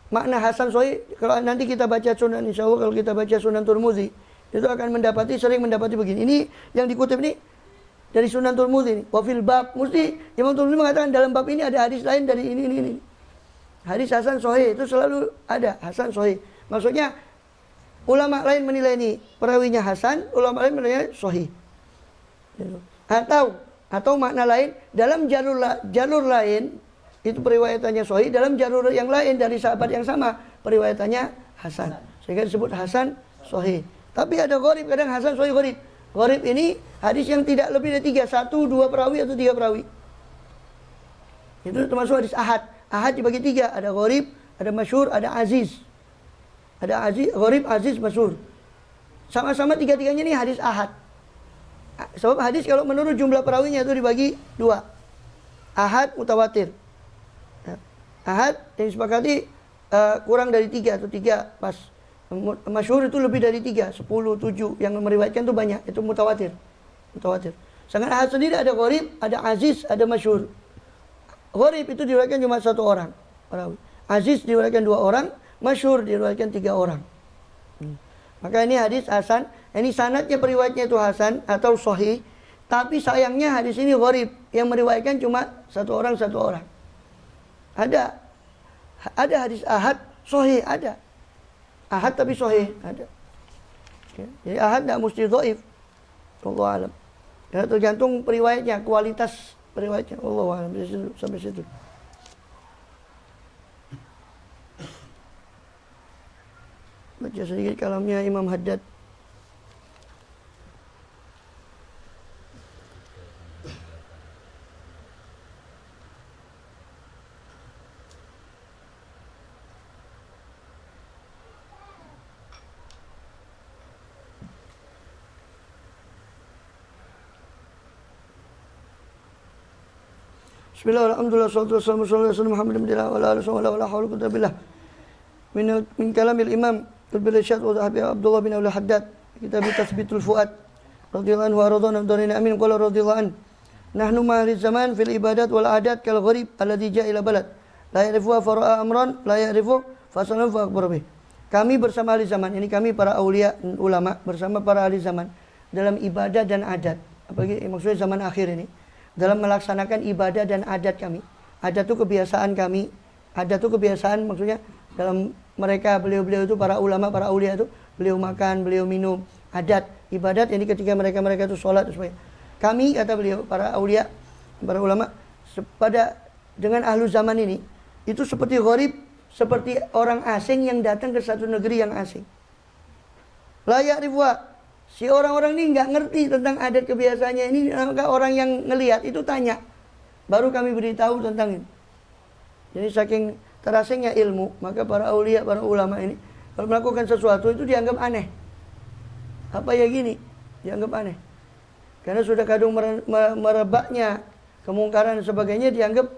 Speaker 1: makna hasan sahih, kalau nanti kita baca sunan, insya Allah kalau kita baca Sunan Tirmidzi, itu akan sering mendapati begini. Ini yang dikutip ini dari Sunan Tirmidzi ini. Wa fil bab, mesti Imam Tirmidzi mengatakan dalam bab ini ada hadis lain dari ini. Hadis hasan sahih itu selalu ada hasan sahih. Maksudnya ulama lain menilai ini perawinya hasan, ulama lain menilai sahih. Atau makna lain, dalam jalur lain itu periwayatannya sahih, dalam jalur yang lain dari sahabat yang sama periwayatannya hasan. Sehingga disebut hasan sahih. Tapi ada gharib, kadang hasan sahih gharib. Gharib ini hadis yang tidak lebih dari 3, 1, 2 perawi atau 3 perawi. Itu termasuk hadis ahad. Ahad dibagi 3, ada gharib, ada masyhur, ada aziz. Ada aziz, gharib, aziz, masyhur. Sama-sama tiga-tiganya ini hadis ahad. Sebab hadis kalau menurut jumlah perawinya itu dibagi 2. Ahad, mutawatir. Ahad yang disepakati kurang dari 3 atau 3 pas. Masyhur itu lebih dari 3, 10, 7. Yang meriwayatkan itu banyak, itu mutawatir. Sedangkan ahad sendiri ada gharib, ada aziz, ada masyhur. Gharib itu diriwayatkan cuma 1 orang perawi. Aziz diriwayatkan 2 orang, masyhur diriwayatkan 3 orang. Maka ini hadis hasan. Ini sanadnya periwayatnya itu hasan atau sahih, tapi sayangnya hadis ini gharib, yang meriwayatkan cuma 1 orang. Ada hadis ahad sahih, ada. Ahad tapi sahih, ada. Jadi ahad tidak mesti dhaif. Wallahu alam. Ya, tergantung periwayatnya, kualitas periwayatnya. Wallahu alam. Sampai situ. Baca sedikit kalamnya Imam Haddad. Bismillah, alhamdulillah, salatu wassalamu ala rasulillah Muhammadin wa ala alihi wa la hawla wa quwwata billah. Min kalamil imam al-Birsyad wa Zahabi Abdullah bin Abdul Haddad, kitab Tathbitul Fuad radhiyallahu anhu wa radhana darina amin qala radhiyallahu an. Nahnu ma'ahli zaman fil ibadat wal adat kal gharib alladhi ja'a ila balad la ya'rifu fara'a amran la ya'rifu fasalan fa akbar bih. Kami bersama ahli zaman, ini kami para aulia ulama bersama para ahli zaman dalam ibadah dan adat. Apalagi maksudnya zaman akhir ini. Dalam melaksanakan ibadah dan adat kami. Adat itu kebiasaan kami. Adat itu kebiasaan maksudnya dalam mereka, beliau-beliau itu para ulama, para aulia itu, beliau makan, beliau minum. Adat, ibadat ini ketika mereka itu sholat. Kami, kata beliau, para aulia, para ulama, dengan ahlu zaman ini, itu seperti gharib, seperti orang asing yang datang ke satu negeri yang asing. Layak ribuah. Si orang-orang ini nggak ngerti tentang adat kebiasaannya ini, maka orang yang ngelihat itu tanya, baru kami beritahu tentang ini. Jadi saking terasingnya ilmu, maka para aulia, para ulama ini kalau melakukan sesuatu itu dianggap aneh. Apa ya gini? Dianggap aneh. Karena sudah kadung merebaknya kemungkaran dan sebagainya, dianggap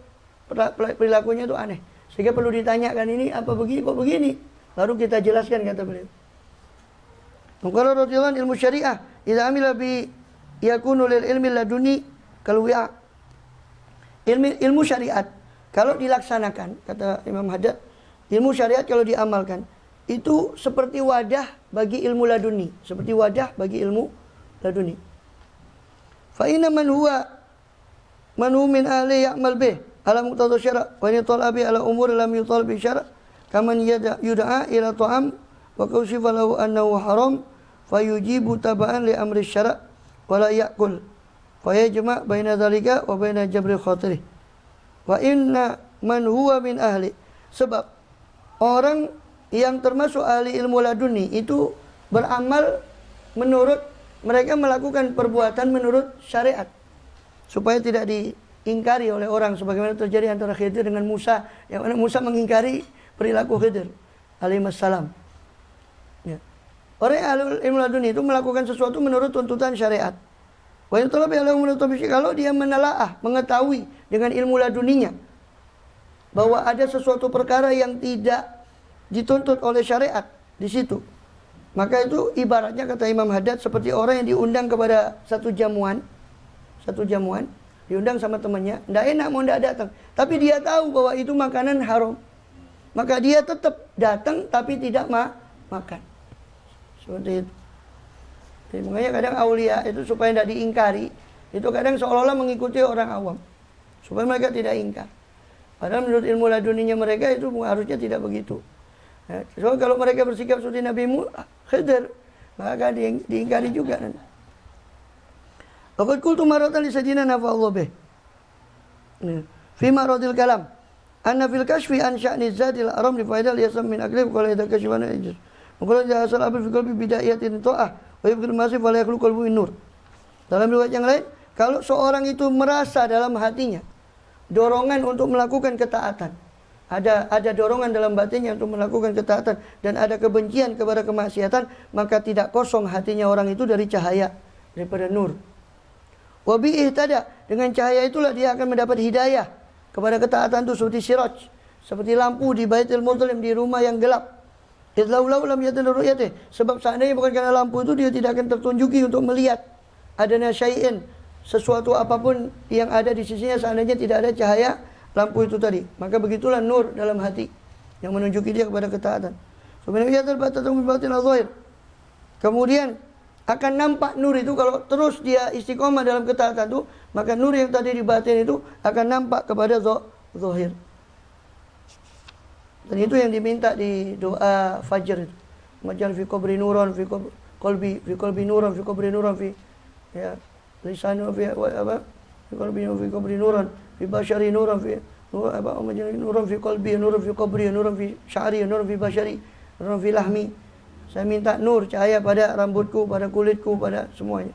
Speaker 1: perilakunya itu aneh. Sehingga perlu ditanyakan, ini apa begini, kok begini? Baru kita jelaskan, kata beliau. Qala radhiyallahu ilmu syariah idza amila bi yakunu lil ilmi laduni kalwi'a. Ilmu syariat kalau dilaksanakan, kata Imam Haddad, ilmu syariat kalau diamalkan itu seperti wadah bagi ilmu laduni, seperti wadah bagi ilmu laduni. Fa inna man huwa min ahli ya'mal bih ala muqtada syara' wa yatal bi ala umur lam yutal bi syara' kaman yud'a ila ta'am wa kausifa lahu annahu haram fayujibu taba'an li amri syara' wa la ya'kul fayajma' baina dhalika wa baina jabri khatirih wa inna man huwa min ahli. Sebab orang yang termasuk ahli ilmu laduni itu beramal menurut mereka, melakukan perbuatan menurut syariat supaya tidak diingkari oleh orang, sebagaimana terjadi antara Khidir dengan Musa, yang mana Musa mengingkari perilaku Khidir alaihissalam. Ya. Orang ahlul ilmu laduni itu melakukan sesuatu menurut tuntutan syariat. Kalau dia menelaah, mengetahui dengan ilmu laduninya bahwa ada sesuatu perkara yang tidak dituntut oleh syariat di situ, maka itu ibaratnya, kata Imam Haddad, seperti orang yang diundang kepada satu jamuan, diundang sama temannya, ndak enak mau ndak datang, tapi dia tahu bahwa itu makanan haram, maka dia tetap datang tapi tidak makan. Seperti itu. Jadi, makanya kadang aulia itu supaya tidak diingkari, itu kadang seolah-olah mengikuti orang awam supaya mereka tidak ingkar. Padahal menurut ilmu laduninya mereka itu harusnya tidak begitu. Ya, so, kalau mereka bersikap seperti Nabi Khidir, maka diingkari juga nanti. Waqad qultu maratan li sayyidina nafa'allahu bih. Fi maradil kalam anna fil kashfi an sya'ni zadil aram li faidal yasam min aklif qala idza kashfana ijaz. Maqala ja asal abul fi qalbi bidayatin ta'ah wa yabghil masif wa la yakhlu qalbu nur. Dalam riwayat yang lain, kalau seorang itu merasa dalam hatinya dorongan untuk melakukan ketaatan, ada dorongan dalam batinnya untuk melakukan ketaatan, dan ada kebencian kepada kemaksiatan, maka tidak kosong hatinya orang itu dari cahaya, daripada nur. Wa bi ihtada, dengan cahaya itulah dia akan mendapat hidayah kepada ketaatan itu, seperti siraj, seperti lampu di Baitul Muzlim, di rumah yang gelap. Idlau lam yatin ru'yatih, sebab seandainya bukan karena lampu itu, dia tidak akan tertunjuki untuk melihat adanya syai'in, sesuatu apapun yang ada di sisinya, seandainya tidak ada cahaya lampu itu tadi. Maka begitulah nur dalam hati yang menunjuki dia kepada ketaatan. Kemudian akan nampak nur itu, kalau terus dia istiqomah dalam ketaatan itu, maka nur yang tadi di batin itu akan nampak kepada zahir. Dan itu yang diminta di doa Fajr itu. Majal fi qabri nuran fi qalbi nuran fi qabri nuran fi ya lisanu fi apa fi qabri nuran fi bashari nuran fi apa majal nuran fi qalbi nuran fi qabri nuran fi sya'ri nuran fi bashari nuran fi lahmi. Saya minta nur, cahaya pada rambutku, pada kulitku, pada semuanya.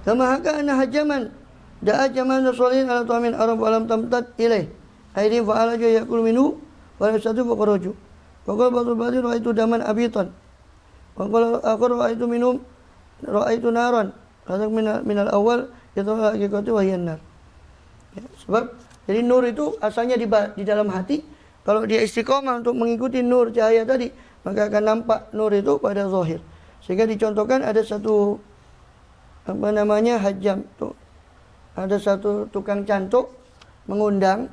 Speaker 1: Kama haka anna hajaman da'a jaman rasulin ala ta'min arab alam tamtad ilaih aidin fa'ala ja yakul minhu wa la yastatu faqaraju. Wa qala ba'du ra'aitu daman abitan. Wa qala akhar ra'aitu minhum ra'aitu naran. Kata minal awal yatawalla hakikati wa hiya nar. Ya, sebab jadi nur itu asalnya di dalam hati. Kalau dia istiqomah untuk mengikuti nur cahaya tadi, maka akan nampak nur itu pada zahir. Sehingga dicontohkan ada satu hajam tuh. Ada satu tukang cantuk mengundang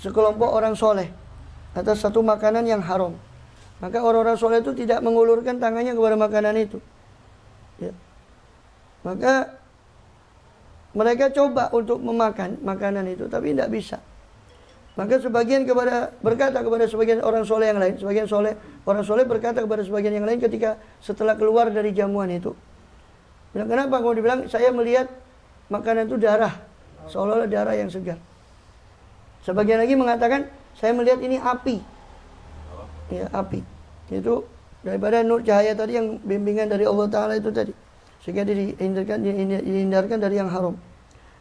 Speaker 1: sekelompok orang soleh atas satu makanan yang haram. Maka orang-orang soleh itu tidak mengulurkan tangannya kepada makanan itu. Ya. Maka mereka coba untuk memakan makanan itu, tapi tidak bisa. Maka sebagian berkata kepada sebagian orang soleh yang lain, orang soleh berkata kepada sebagian yang lain ketika setelah keluar dari jamuan itu, bilang, kenapa kamu? Dibilang, saya melihat makanan itu darah, seolah-olah darah yang segar. Sebagian lagi mengatakan, saya melihat ini api. Ya, api. Itu daripada nur cahaya tadi yang bimbingan dari Allah Ta'ala itu tadi. Sehingga dihindarkan dari yang haram.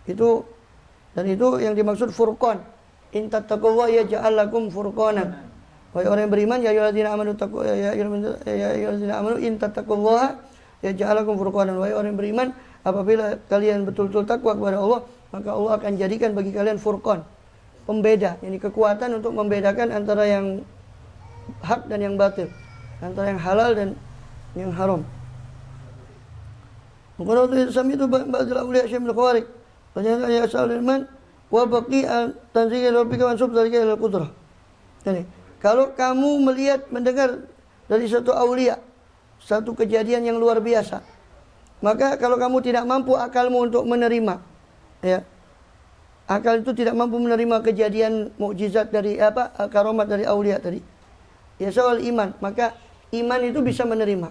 Speaker 1: Dan itu yang dimaksud furqan. In tattaqullaha yaj'al lakum furqanan. Wahai orang yang beriman, ya ayyuhalladzina amanu in tattaqullaha yaj'al lakum furqanan. Wahai orang yang beriman, apabila kalian betul-betul takwa kepada Allah, maka Allah akan jadikan bagi kalian furqan, pembeda, ini kekuatan untuk membedakan antara yang hak dan yang batil, antara yang halal dan yang haram. Maka itu sami itu ba'dul awliya syamil khawarik. Banyak ya asal iman wa baqi tanzil rabbika mansub dzalika ila qudrah. Jadi, kalau kamu mendengar dari satu aulia, satu kejadian yang luar biasa, maka kalau kamu tidak mampu akalmu untuk menerima, ya, akal itu tidak mampu menerima kejadian mukjizat dari karamat dari aulia tadi, ya, soal iman, maka iman itu bisa menerima.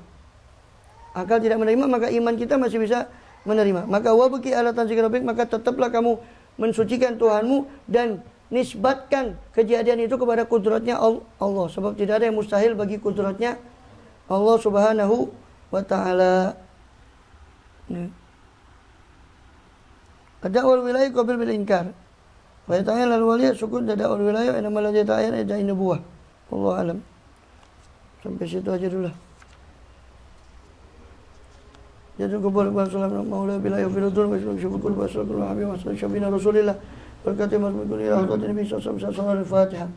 Speaker 1: Akal tidak menerima, maka iman kita masih bisa menerima. Maka wabaki ala tanzil rabbik, maka tetaplah kamu mensucikan Tuhanmu dan nisbatkan kejadian itu kepada kudratnya Allah, sebab tidak ada yang mustahil bagi kudratnya Allah Subhanahu wa ta'ala. Ada wilayah qabil bil inkar. Wa ta'ala al waliy sukun ada wilayah inama la ta'ala ada nubuwah. Wallahu alam. Sampai situ aja dulu lah. Jadi kubur wasallam maula bila yafirudur wa syukur wa sallallahu alaihi wa sallam rasulillah berkata masbukul ila hadratin nabi sallallahu alaihi wasallam al-fatihah.